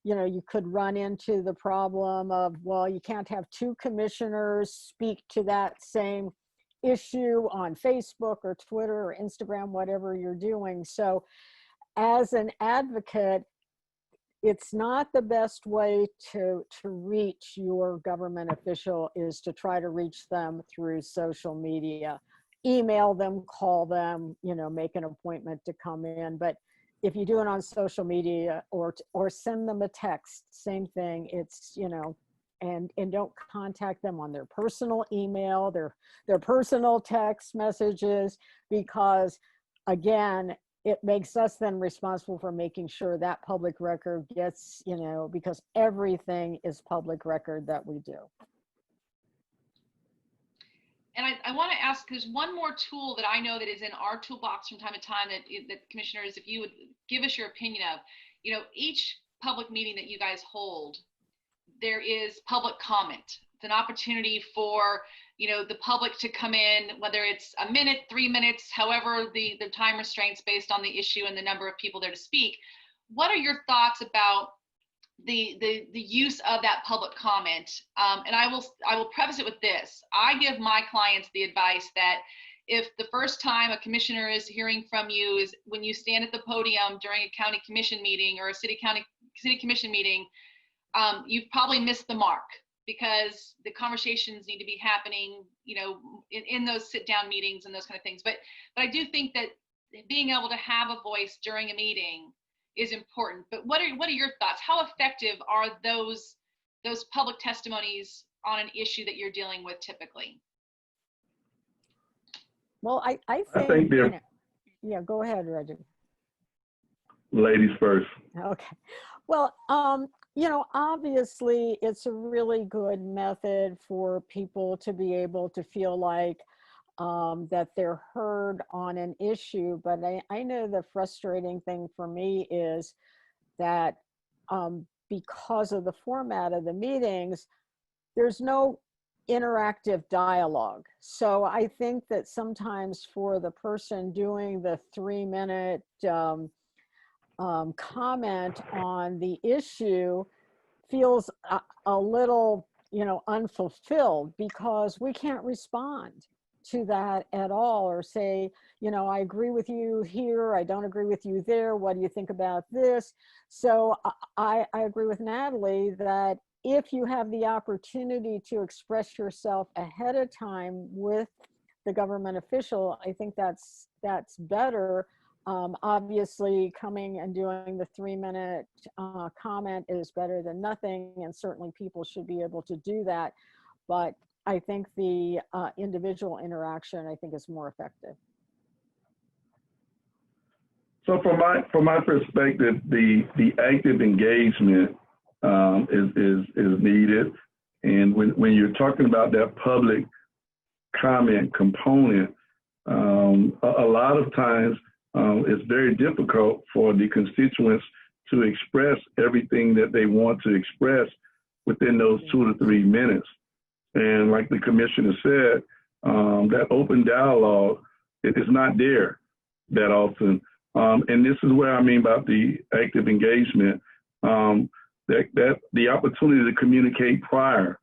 you know, you could run into the problem of, well, you can't have two commissioners speak to that same issue on Facebook or Twitter or Instagram, whatever you're doing. So as an advocate, it's not the best way to reach your government official is to try to reach them through social media. Email them, call them, you know, make an appointment to come in. But if you do it on social media or send them a text, same thing. It's, you know, and don't contact them on their personal email, their personal text messages, because again, it makes us then responsible for making sure that public record gets, you know, because everything is public record that we do.
And I want to ask, there's one more tool that I know that is in our toolbox from time to time that commissioners, if you would give us your opinion of, you know, each public meeting that you guys hold, there is public comment. It's an opportunity for, you know, the public to come in, whether it's a minute, 3 minutes, however the time restraints based on the issue and the number of people there to speak. What are your thoughts about the use of that public comment? And I will preface it with this. I give my clients the advice that if the first time a commissioner is hearing from you is when you stand at the podium during a county commission meeting or a city commission meeting, you've probably missed the mark, because the conversations need to be happening, you know, in those sit down meetings and those kind of things. But I do think that being able to have a voice during a meeting is important. But what are your thoughts? How effective are those public testimonies on an issue that you're dealing with typically?
Well, I think
they're,
you know, yeah, go ahead, Reggie.
Ladies first.
Okay. Well, you know, obviously it's a really good method for people to be able to feel like that they're heard on an issue. But I know the frustrating thing for me is that because of the format of the meetings, there's no interactive dialogue. So I think that sometimes for the person doing the 3-minute comment on the issue feels a little, unfulfilled, because we can't respond to that at all, or say, I agree with you here, I don't agree with you there, what do you think about this? So I agree with Natalie that if you have the opportunity to express yourself ahead of time with the government official, I think that's better. Obviously, coming and doing the 3-minute comment is better than nothing, and certainly people should be able to do that. But I think the individual interaction, I think, is more effective.
So from my perspective, the active engagement is needed, and when you're talking about that public comment component, a lot of times it's very difficult for the constituents to express everything that they want to express within those 2 to 3 minutes. And like the commissioner said, that open dialogue is not there that often. And this is where I mean about the active engagement, that the opportunity to communicate prior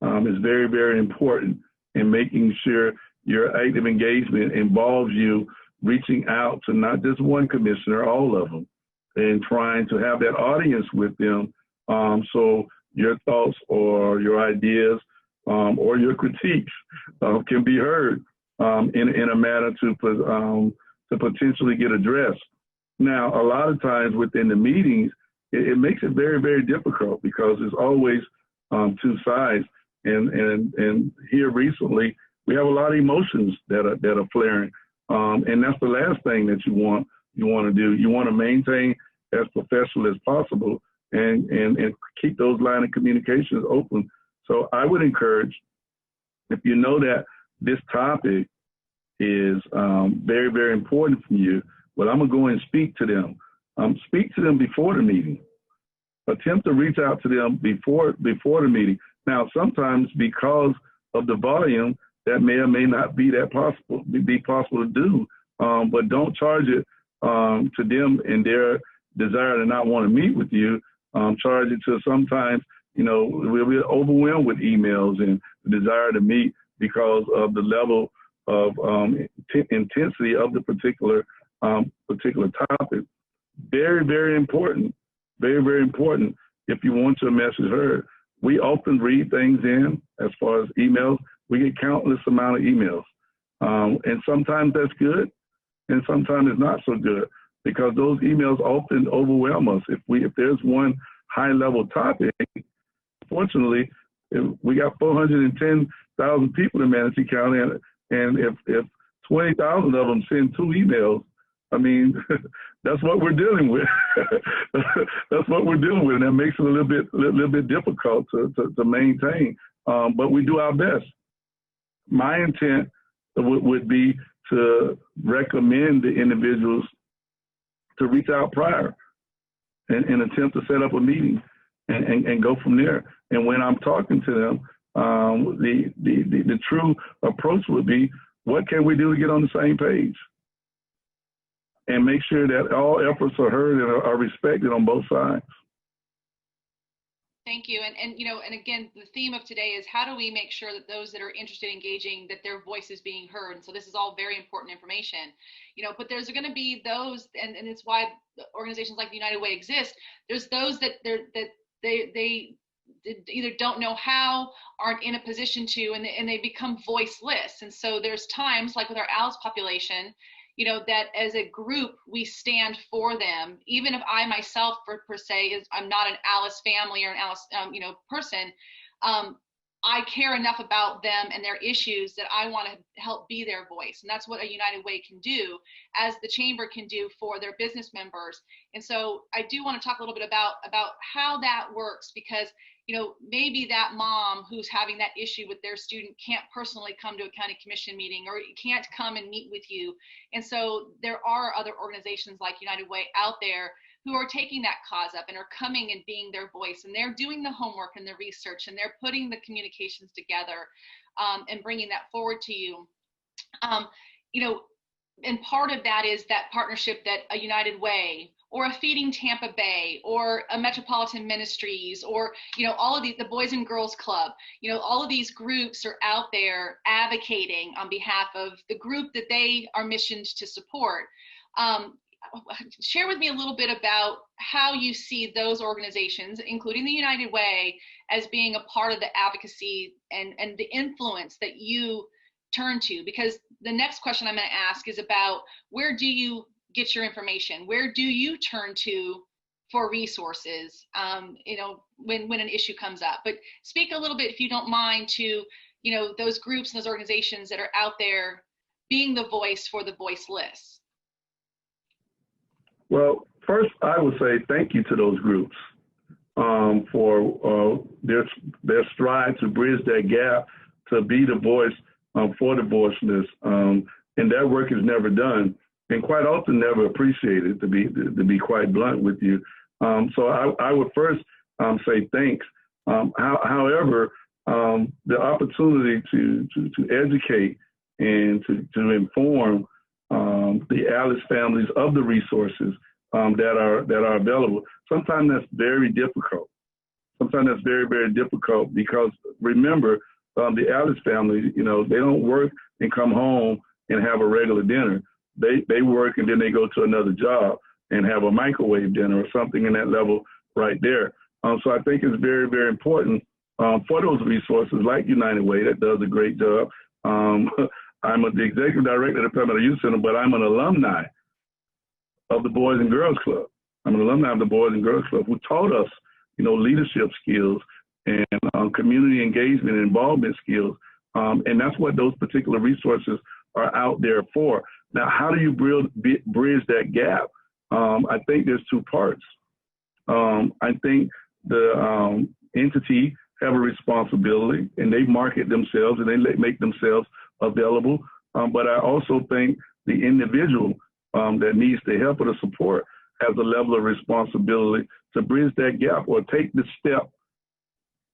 is very, very important in making sure your active engagement involves you reaching out to not just one commissioner, all of them, and trying to have that audience with them, so your thoughts or your ideas or your critiques can be heard in a manner to potentially get addressed. Now, a lot of times within the meetings, it makes it very, very difficult because there's always 2 sides. And here recently, we have a lot of emotions that are flaring. And that's the last thing that you want to do. You want to maintain as professional as possible and keep those line of communications open. So I would encourage, if you know that this topic is very, very important for you, well, I'm going to go and speak to them. Speak to them before the meeting. Attempt to reach out to them before the meeting. Now, sometimes because of the volume, that may or may not be possible to do, but don't charge it to them and their desire to not want to meet with you. Charge it to sometimes, we'll be overwhelmed with emails and the desire to meet because of the level of intensity of the particular topic. Very, very important. Very, very important if you want your message heard. We often read things in as far as emails. We get countless amount of emails. And sometimes that's good, and sometimes it's not so good, because those emails often overwhelm us. If there's one high-level topic, fortunately, we got 410,000 people in Manatee County, and if 20,000 of them send 2 emails, I mean, that's what we're dealing with. That's what we're dealing with, and that makes it a little bit difficult to maintain. But we do our best. My intent would be to recommend the individuals to reach out prior and attempt to set up a meeting and go from there. And when I'm talking to them, the true approach would be, what can we do to get on the same page? And make sure that all efforts are heard and are respected on both sides.
Thank you. And again, the theme of today is, how do we make sure that those that are interested in engaging, that their voice is being heard? And so this is all very important information, but there's going to be those, and it's why organizations like the United Way exist. There's those that they either don't know how, aren't in a position to, and they become voiceless. And so there's times, like with our ALICE population, that as a group, we stand for them. Even if I myself, per se, I'm not an ALICE family or an ALICE, person, I care enough about them and their issues that I want to help be their voice. And that's what a United Way can do, as the chamber can do for their business members. And so I do want to talk a little bit about how that works, because maybe that mom who's having that issue with their student can't personally come to a county commission meeting, or can't come and meet with you. And so there are other organizations like United Way out there who are taking that cause up and are coming and being their voice, and they're doing the homework and the research, and they're putting the communications together and bringing that forward to you. And part of that is that partnership that a United Way or a Feeding Tampa Bay, or a Metropolitan Ministries, or, all of the Boys and Girls Club, all of these groups are out there advocating on behalf of the group that they are missioned to support. Share with me a little bit about how you see those organizations, including the United Way, as being a part of the advocacy and the influence that you turn to. Because the next question I'm going to ask is about, where do you get your information? Where do you turn to for resources, when an issue comes up? But speak a little bit, if you don't mind, to, those groups and those organizations that are out there being the voice for the voiceless.
Well, first, I would say thank you to those groups for their stride to bridge that gap, to be the voice for the voiceless. And that work is never done, and quite often never appreciated, to be quite blunt with you. So I would first say thanks. However, the opportunity to educate and to inform the Alice families of the resources that are available. Sometimes that's very difficult. Sometimes that's very, very difficult, because remember, the Alice family, they don't work and come home and have a regular dinner. They work and then they go to another job and have a microwave dinner or something in that level right there. So I think it's very, very important for those resources like United Way, that does a great job. I'm the executive director of the Permanent Youth Center, but I'm an alumni of the Boys and Girls Club. I'm an alumni of the Boys and Girls Club, who taught us, leadership skills and community engagement and involvement skills. And that's what those particular resources are out there for. Now, how do you bridge that gap? I think there's two parts. I think the entity have a responsibility, and they market themselves and they make themselves available. But I also think the individual that needs the help or the support has a level of responsibility to bridge that gap, or take the step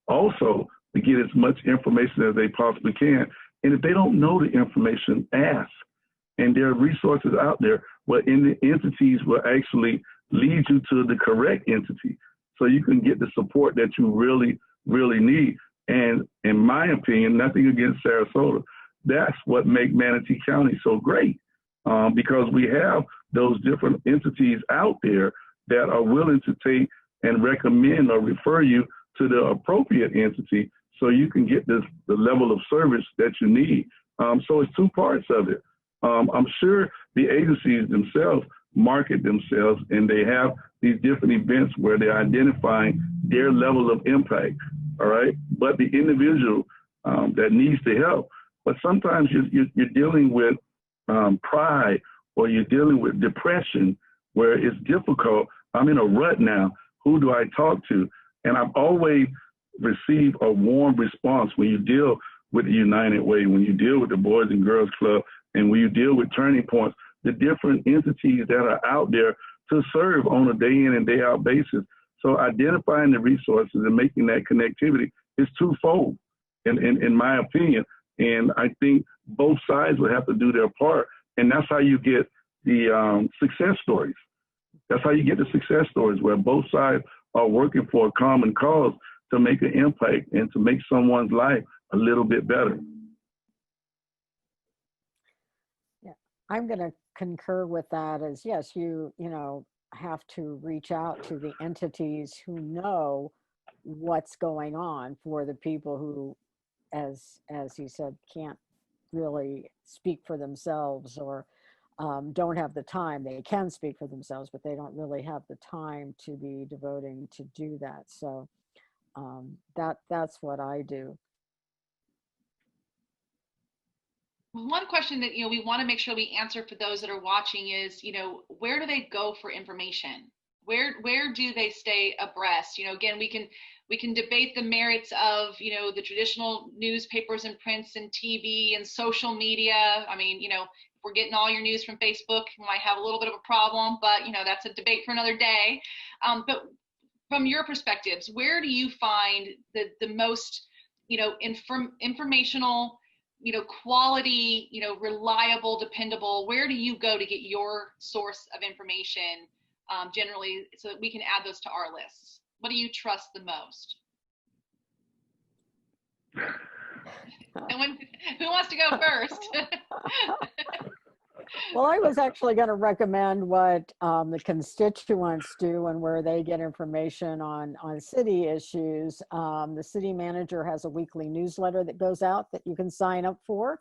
also to get as much information as they possibly can. And if they don't know the information, ask. And there are resources out there where the entities will actually lead you to the correct entity, so you can get the support that you really, really need. And in my opinion, nothing against Sarasota, that's what makes Manatee County so great, because we have those different entities out there that are willing to take and recommend or refer you to the appropriate entity, so you can get the level of service that you need. So it's two parts of it. I'm sure the agencies themselves market themselves, and they have these different events where they're identifying their level of impact, all right? But the individual that needs the help, but sometimes you're dealing with pride, or you're dealing with depression, where it's difficult. I'm in a rut now. Who do I talk to? And I've always received a warm response when you deal with the United Way, when you deal with the Boys and Girls Club, and when you deal with Turning Points, the different entities that are out there to serve on a day in and day out basis. So identifying the resources and making that connectivity is twofold, in my opinion. And I think both sides will have to do their part. And that's how you get the success stories. That's how you get the success stories, where both sides are working for a common cause to make an impact and to make someone's life a little bit better.
Yeah, I'm going to concur with that. As yes, you have to reach out to the entities who know what's going on for the people who, as he said, can't really speak for themselves, or don't have the time. They can speak for themselves, but they don't really have the time to be devoting to do that. So that's what I do.
One question that we want to make sure we answer for those that are watching is, where do they go for information? Where do they stay abreast? Again, we can debate the merits of the traditional newspapers and prints and TV and social media. I mean, if we're getting all your news from Facebook, you might have a little bit of a problem, but that's a debate for another day. But from your perspectives, where do you find the most informational, quality, reliable, dependable? Where do you go to get your source of information generally, so that we can add those to our lists? What do you trust the most? And who wants to go first?
Well, I was actually going to recommend what the constituents do and where they get information on city issues. The city manager has a weekly newsletter that goes out that you can sign up for.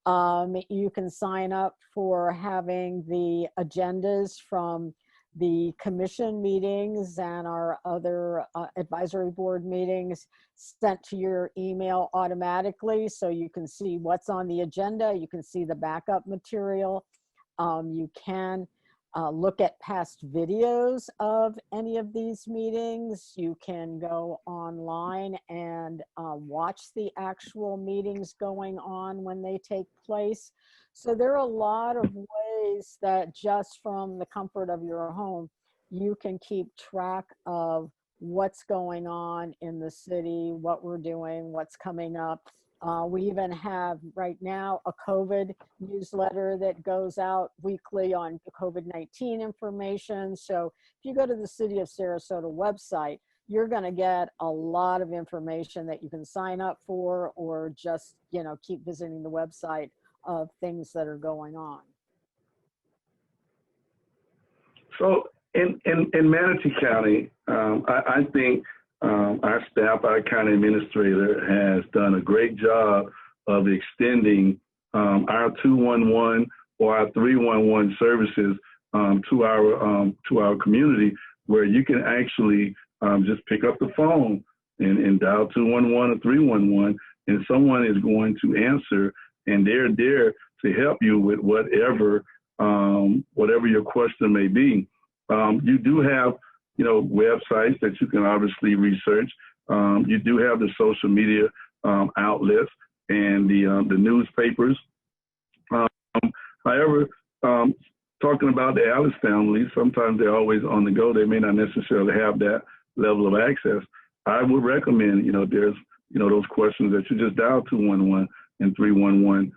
You can sign up for having the agendas from the commission meetings and our other advisory board meetings sent to your email automatically, so you can see what's on the agenda. You can see the backup material. You can look at past videos of any of these meetings. You can go online and watch the actual meetings going on when they take place. So there are a lot of ways that just from the comfort of your home, you can keep track of what's going on in the city, what we're doing, what's coming up. We even have right now a COVID newsletter that goes out weekly on COVID-19 information. So if you go to the City of Sarasota website, you're going to get a lot of information that you can sign up for, or just, keep visiting the website of things that are going on.
So in Manatee County, I think our staff, our county administrator, has done a great job of extending our 211 or our 311 services to our community, where you can actually just pick up the phone and dial 211 or 311, and someone is going to answer, and they're there to help you with whatever your question may be. You do have websites that you can obviously research. You do have the social media outlets and the newspapers. However, talking about the Alice family, sometimes they're always on the go. They may not necessarily have that level of access. I would recommend, there's, those questions that you just dial 211 and 311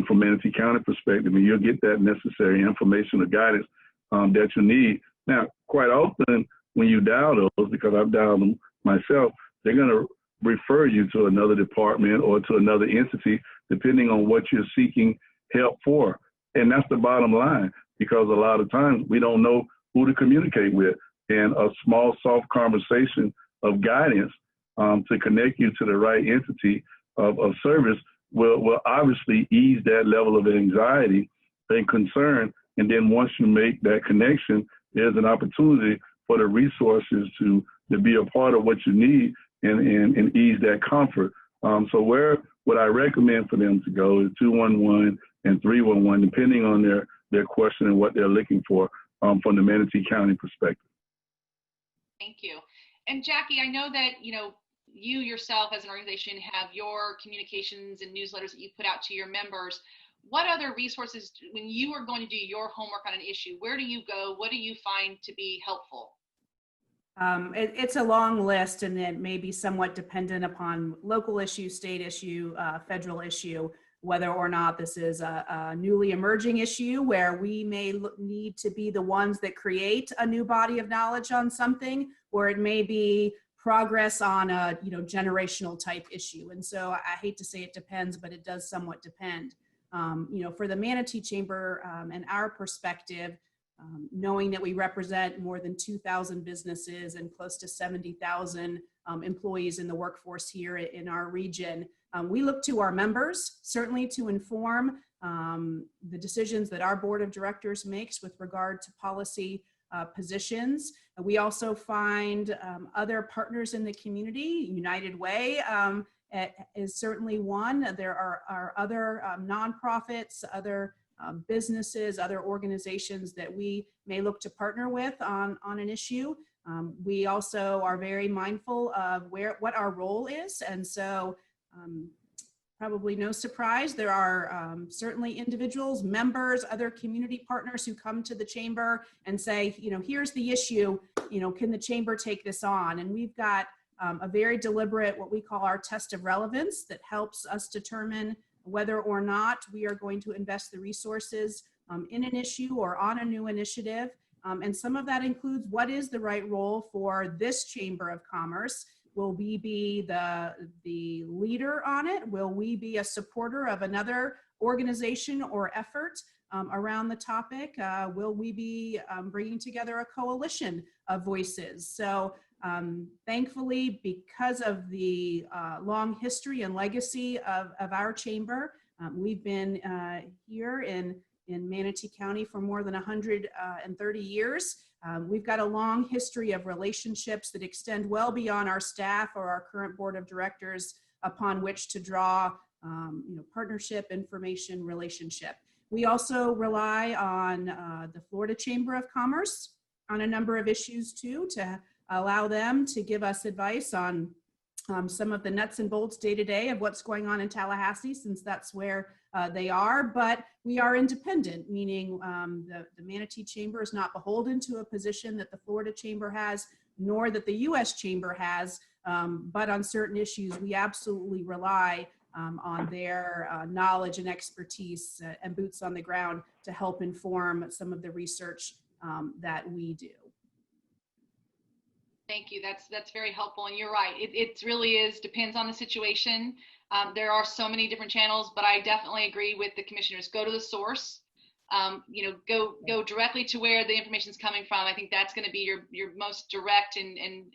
from Manatee County perspective, and you'll get that necessary information or guidance that you need. Now, quite often when you dial those, because I've dialed them myself, they're going to refer you to another department or to another entity, depending on what you're seeking help for. And that's the bottom line, because a lot of times we don't know who to communicate with. And a small, soft conversation of guidance to connect you to the right entity of service will obviously ease that level of anxiety and concern. And then once you make that connection, there's an opportunity for the resources to be a part of what you need and ease that comfort. So where would I recommend for them to go is 211 and 311, depending on their question and what they're looking for from the Manatee County perspective.
Thank you. And Jackie, I know that, you yourself as an organization have your communications and newsletters that you put out to your members. What other resources, when you are going to do your homework on an issue, where do you go? What do you find to be helpful?
It's a long list, and it may be somewhat dependent upon local issue, state issue, federal issue, whether or not this is a newly emerging issue where we may need to be the ones that create a new body of knowledge on something, or it may be progress on a generational type issue. And so I hate to say it depends, but it does somewhat depend. For the Manatee Chamber and our perspective, knowing that we represent more than 2,000 businesses and close to 70,000 employees in the workforce here in our region, we look to our members certainly to inform the decisions that our board of directors makes with regard to policy positions. We also find other partners in the community. United Way is certainly one. There are other nonprofits, other businesses, other organizations that we may look to partner with on an issue. We also are very mindful of what our role is. And so probably no surprise, there are certainly individuals, members, other community partners who come to the chamber and say, here's the issue, can the chamber take this on? And we've got a very deliberate, what we call our test of relevance, that helps us determine whether or not we are going to invest the resources in an issue or on a new initiative. And some of that includes what is the right role for this Chamber of Commerce. Will we be the leader on it? Will we be a supporter of another organization or effort around the topic? Will we be bringing together a coalition of voices? So thankfully, because of the long history and legacy of our chamber, we've been here in Manatee County for more than 130 years. We've got a long history of relationships that extend well beyond our staff or our current board of directors, upon which to draw partnership, information, relationship. We also rely on the Florida Chamber of Commerce on a number of issues too, to allow them to give us advice on some of the nuts and bolts day to day of what's going on in Tallahassee, since that's where they are. But we are independent, meaning the Manatee Chamber is not beholden to a position that the Florida Chamber has, nor that the U.S. Chamber has. But on certain issues, we absolutely rely on their knowledge and expertise and boots on the ground to help inform some of the research that we do.
Thank you. That's very helpful. And you're right. It really depends on the situation. There are so many different channels, but I definitely agree with the commissioners. Go to the source. Go directly to where the information is coming from. I think that's going to be your most direct and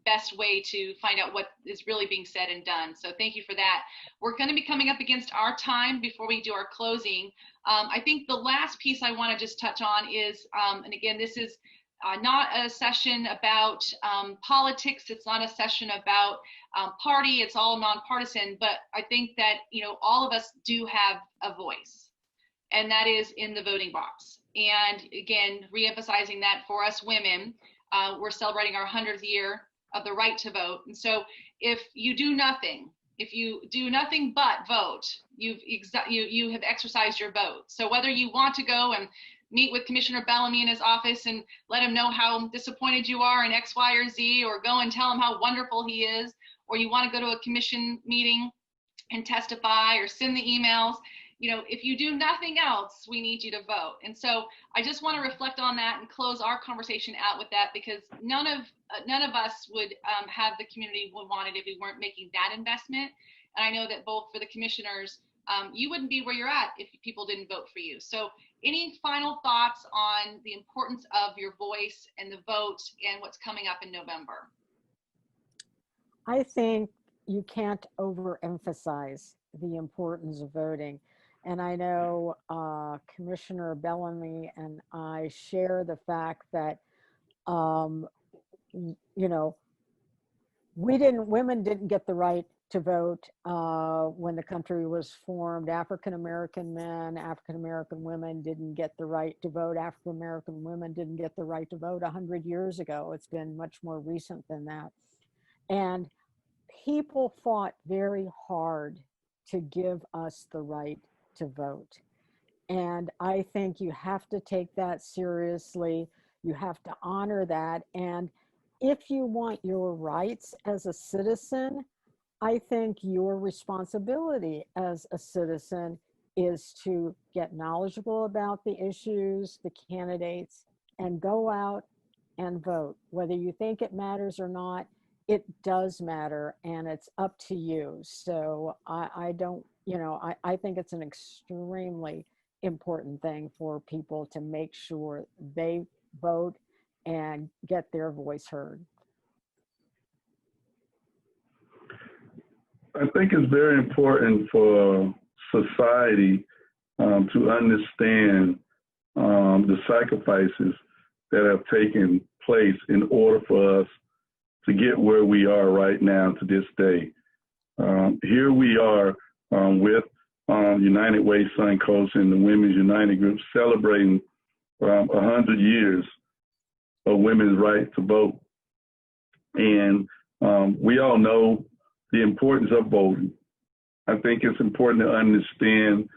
best way to find out what is really being said and done. So thank you for that. We're going to be coming up against our time before we do our closing. I think the last piece I want to just touch on is, and again, this is not a session about politics. It's not a session about party. It's all nonpartisan. But I think that all of us do have a voice, and that is in the voting box. And again, reemphasizing that for us women, we're celebrating our 100th year of the right to vote. And so, if you do nothing but vote, you have exercised your vote. So whether you want to go and meet with Commissioner Bellamy in his office and let him know how disappointed you are in X, Y, or Z, or go and tell him how wonderful he is, or you want to go to a commission meeting and testify or send the emails, if you do nothing else, we need you to vote. And so I just want to reflect on that and close our conversation out with that, because none of us would have the community we wanted if we weren't making that investment. And I know that both for the commissioners, you wouldn't be where you're at if people didn't vote for you. So any final thoughts on the importance of your voice and the vote and what's coming up in November?
I think you can't overemphasize the importance of voting. And I know Commissioner Bellamy and I share the fact that, women didn't get the right to vote when the country was formed. African-American men, African-American women didn't get the right to vote. African-American women didn't get the right to vote 100 years ago. It's been much more recent than that. And people fought very hard to give us the right to vote. And I think you have to take that seriously. You have to honor that. And if you want your rights as a citizen, I think your responsibility as a citizen is to get knowledgeable about the issues, the candidates, and go out and vote. Whether you think it matters or not, it does matter, and it's up to you. So I think it's an extremely important thing for people to make sure they vote and get their voice heard.
I think it's very important for society to understand the sacrifices that have taken place in order for us to get where we are right now to this day. Here we are with United Way Suncoast and the Women's United Group celebrating 100 years of women's right to vote. And we all know the importance of voting. I think it's important to understand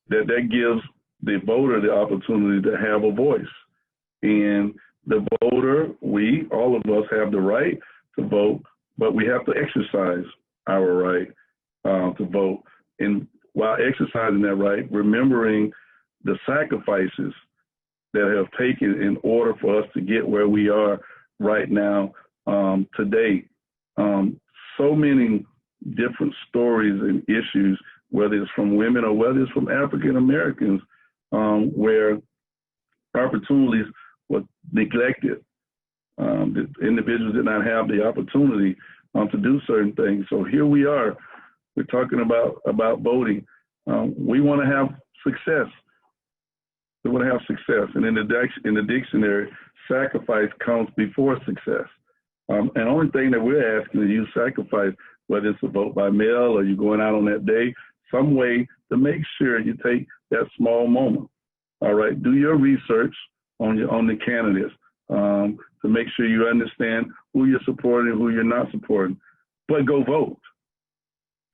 that that gives the voter the opportunity to have a voice. And the voter, all of us have the right to vote, but we have to exercise our right to vote. And while exercising that right, remembering the sacrifices that have taken in order for us to get where we are right now today. So many different stories and issues, whether it's from women or whether it's from African Americans, where opportunities were neglected. The individuals did not have the opportunity to do certain things. So here we are. We're talking about voting. We want to have success. We want to have success. And in the dictionary, sacrifice comes before success. And the only thing that we're asking is you sacrifice, whether it's a vote by mail or you're going out on that day, some way to make sure you take that small moment. All right, do your research on the candidates to make sure you understand who you're supporting and who you're not supporting. But go vote.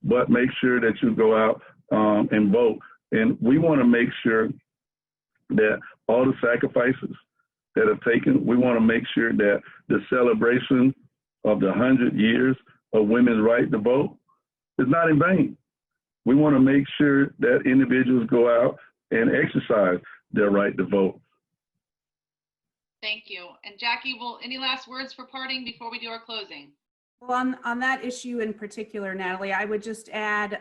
But make sure that you go out and vote. And we want to make sure that all the sacrifices that have taken, we want to make sure that the celebration of the 100 years of women's right to vote is not in vain. We want to make sure that individuals go out and exercise their right to vote.
Thank you. And Jackie, any last words for parting before we do our closing?
Well, on that issue in particular, Natalie, I would just add,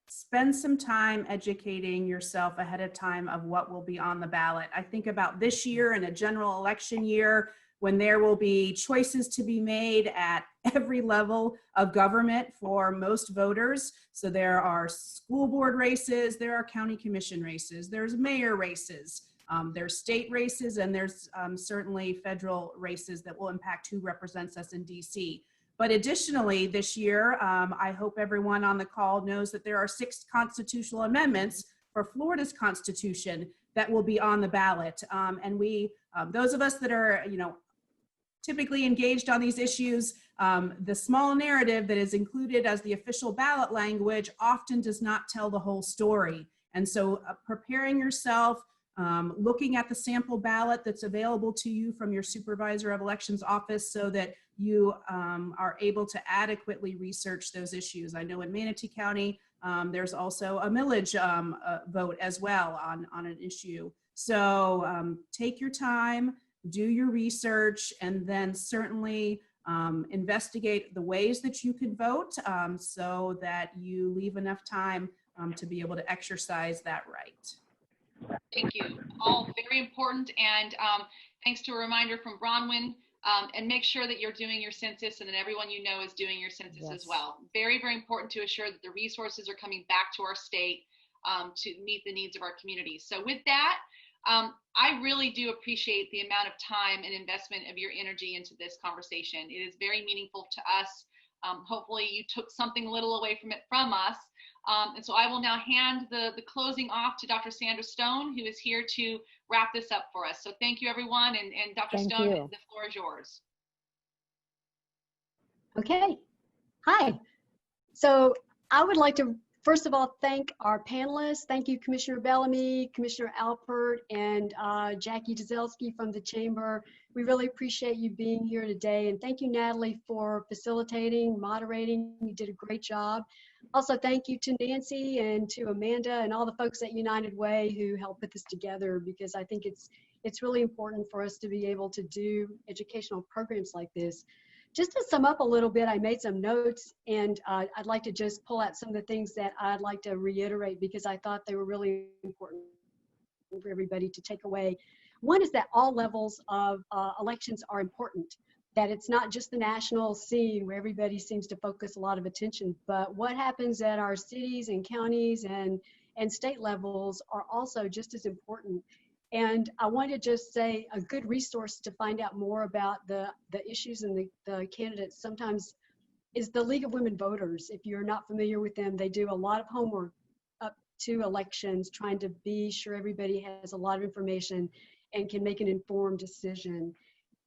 spend some time educating yourself ahead of time of what will be on the ballot. I think about this year and a general election year when there will be choices to be made at every level of government for most voters. So there are school board races, there are county commission races, there's mayor races, there's state races, and there's certainly federal races that will impact who represents us in DC. But additionally, this year, I hope everyone on the call knows that there are 6 constitutional amendments for Florida's Constitution that will be on the ballot. And we, those of us that are, typically engaged on these issues, the small narrative that is included as the official ballot language often does not tell the whole story. And so preparing yourself, looking at the sample ballot that's available to you from your supervisor of elections office so that you are able to adequately research those issues. I know in Manatee County, there's also a millage vote as well on an issue. So take your time, do your research, and then certainly investigate the ways that you could vote so that you leave enough time to be able to exercise that right.
Thank you. All very important. And thanks to a reminder from Bronwyn, and make sure that you're doing your census and that everyone you know is doing your census as well. Very, very important to assure that the resources are coming back to our state to meet the needs of our communities. So with that, I really do appreciate the amount of time and investment of your energy into this conversation. It is very meaningful to us. Hopefully you took something little away from it from us. And so I will now hand the closing off to Dr. Sandra Stone, who is here to wrap this up for us. So thank you, everyone. And Dr. Stone, the floor is yours.
Okay. Hi. So I would like to, first of all, thank our panelists. Thank you, Commissioner Bellamy, Commissioner Alpert, and Jackie Dzelski from the Chamber. We really appreciate you being here today. And thank you, Natalie, for facilitating, moderating. You did a great job. Also, thank you to Nancy and to Amanda and all the folks at United Way who helped put this together, because I think it's really important for us to be able to do educational programs like this. Just to sum up a little bit, I made some notes, and I'd like to just pull out some of the things that I'd like to reiterate because I thought they were really important for everybody to take away. One is that all levels of elections are important, that it's not just the national scene where everybody seems to focus a lot of attention, but what happens at our cities and counties and state levels are also just as important. And I want to just say a good resource to find out more about the issues and the candidates sometimes is the League of Women Voters. If you're not familiar with them, they do a lot of homework up to elections, trying to be sure everybody has a lot of information and can make an informed decision.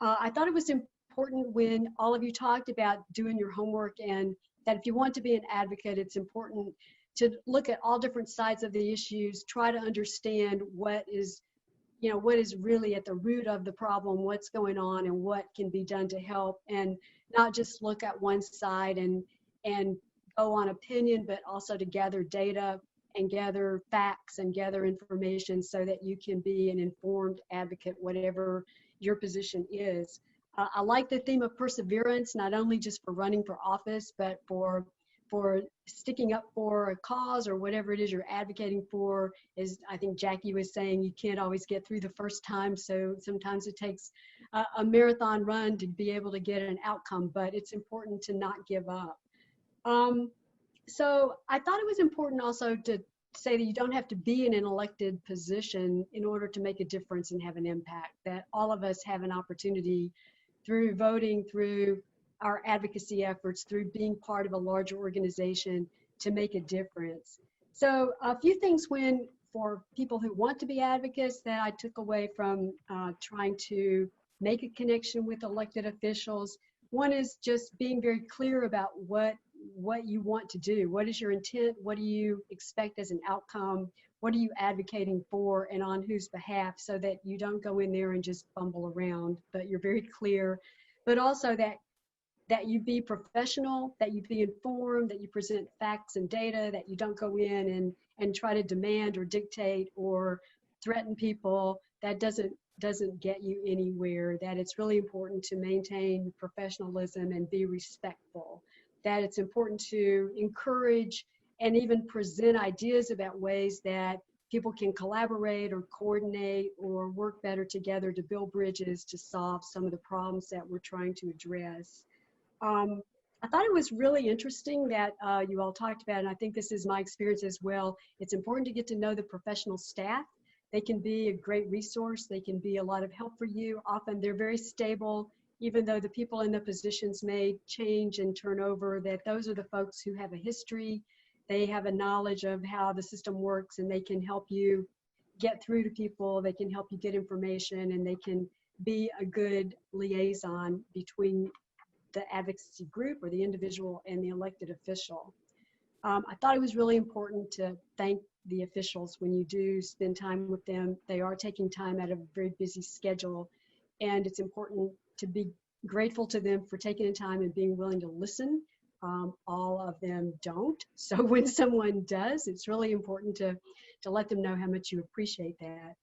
I thought it was important when all of you talked about doing your homework, and that if you want to be an advocate, it's important to look at all different sides of the issues, try to understand what is really at the root of the problem, what's going on and what can be done to help, and not just look at one side and go on opinion, but also to gather data and gather facts and gather information so that you can be an informed advocate, whatever your position is. I like the theme of perseverance, not only just for running for office, but for sticking up for a cause or whatever it is you're advocating for. Is, I think Jackie was saying, you can't always get through the first time, so sometimes it takes a marathon run to be able to get an outcome, but it's important to not give up. So I thought it was important also to say that you don't have to be in an elected position in order to make a difference and have an impact, that all of us have an opportunity through voting, through our advocacy efforts, through being part of a larger organization to make a difference. So a few things for people who want to be advocates that I took away from trying to make a connection with elected officials. One is just being very clear about what you want to do. What is your intent? What do you expect as an outcome? What are you advocating for and on whose behalf, so that you don't go in there and just bumble around, but you're very clear. But also that you be professional, that you be informed, that you present facts and data, that you don't go in and try to demand or dictate or threaten people. That doesn't get you anywhere. That it's really important to maintain professionalism and be respectful. That it's important to encourage and even present ideas about ways that people can collaborate or coordinate or work better together to build bridges to solve some of the problems that we're trying to address. I thought it was really interesting that you all talked about, and I think this is my experience as well, it's important to get to know the professional staff. They can be a great resource. They can be a lot of help for you. Often they're very stable, even though the people in the positions may change and turn over, that those are the folks who have a history. They have a knowledge of how the system works, and they can help you get through to people. They can help you get information, and they can be a good liaison between the advocacy group or the individual and the elected official. I thought it was really important to thank the officials when you do spend time with them. They are taking time out of a very busy schedule, and it's important to be grateful to them for taking the time and being willing to listen. All of them don't. So when someone does, it's really important to let them know how much you appreciate that.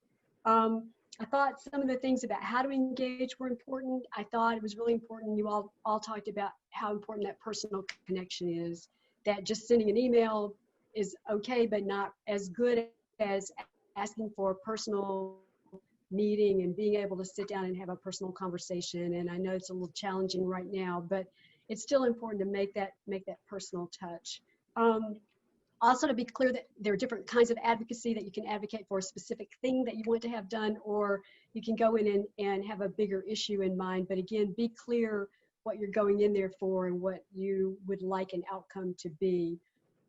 I thought some of the things about how to engage were important. I thought it was really important. You all talked about how important that personal connection is, that just sending an email is okay, but not as good as asking for a personal meeting and being able to sit down and have a personal conversation. And I know it's a little challenging right now, but it's still important to make that personal touch. Also, to be clear that there are different kinds of advocacy, that you can advocate for a specific thing that you want to have done, or you can go in and have a bigger issue in mind. But again, be clear what you're going in there for and what you would like an outcome to be.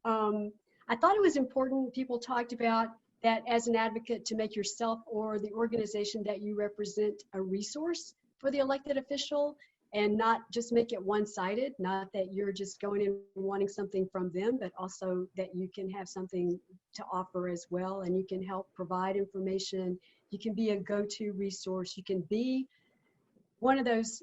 I thought it was important, people talked about that as an advocate, to make yourself or the organization that you represent a resource for the elected official, and not just make it one-sided, not that you're just going in wanting something from them, but also that you can have something to offer as well, and you can help provide information. You can be a go-to resource. You can be one of those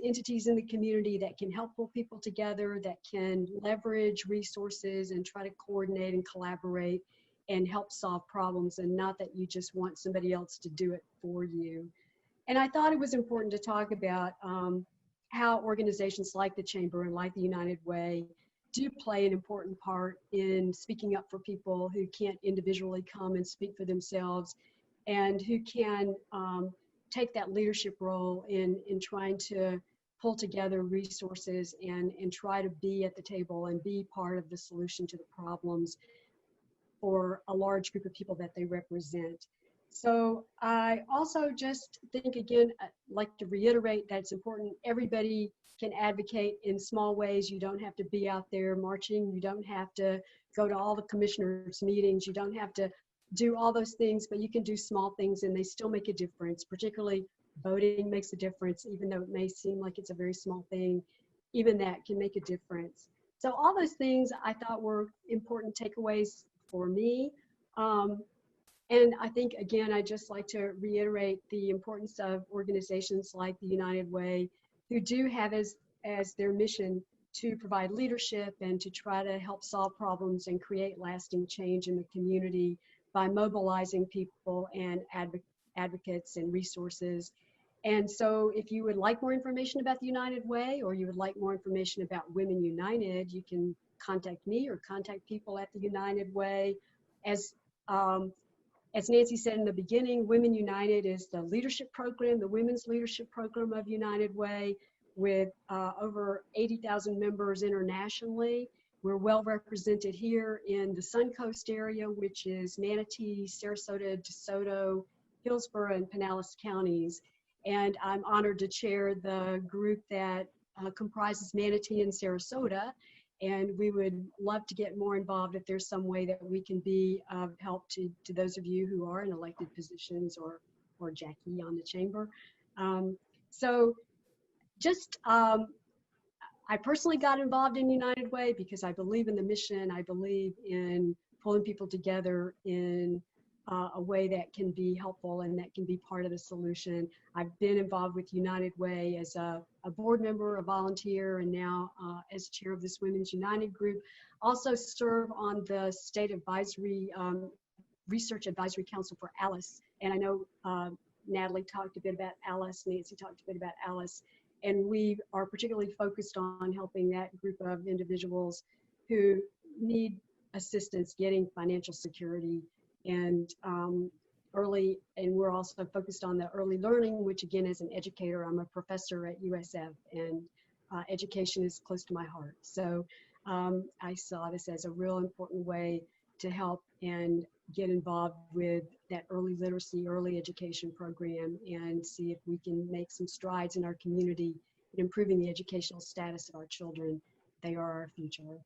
entities in the community that can help pull people together, that can leverage resources and try to coordinate and collaborate and help solve problems, and not that you just want somebody else to do it for you. And I thought it was important to talk about how organizations like the Chamber and like the United Way do play an important part in speaking up for people who can't individually come and speak for themselves, and who can take that leadership role in trying to pull together resources and try to be at the table and be part of the solution to the problems for a large group of people that they represent. So I also just think, again, I'd like to reiterate that it's important. Everybody can advocate in small ways. You don't have to be out there marching. You don't have to go to all the commissioners' meetings. You don't have to do all those things, but you can do small things and they still make a difference. Particularly voting makes a difference, even though it may seem like it's a very small thing. Even that can make a difference. So all those things I thought were important takeaways for me. And I think, again, I'd just like to reiterate the importance of organizations like the United Way, who do have as their mission to provide leadership and to try to help solve problems and create lasting change in the community by mobilizing people and advocates and resources. And so if you would like more information about the United Way, or you would like more information about Women United, you can contact me or contact people at the United Way. As Nancy said in the beginning, Women United is the leadership program, the women's leadership program of United Way, with over 80,000 members internationally. We're well represented here in the Suncoast area, which is Manatee, Sarasota, DeSoto, Hillsborough, and Pinellas counties. And I'm honored to chair the group that comprises Manatee and Sarasota. And we would love to get more involved if there's some way that we can be of help to those of you who are in elected positions, or Jackie on the chamber. I personally got involved in United Way because I believe in the mission. I believe in pulling people together in a way that can be helpful and that can be part of the solution. I've been involved with United Way as a board member, a volunteer, and now as chair of this Women's United group. Also serve on the State Advisory Research Advisory Council for ALICE. And I know Natalie talked a bit about ALICE, Nancy talked a bit about ALICE, and we are particularly focused on helping that group of individuals who need assistance getting financial security and and we're also focused on the early learning, which again, as an educator, I'm a professor at USF, and education is close to my heart. So I saw this as a real important way to help and get involved with that early literacy, early education program, and see if we can make some strides in our community in improving the educational status of our children. They are our future.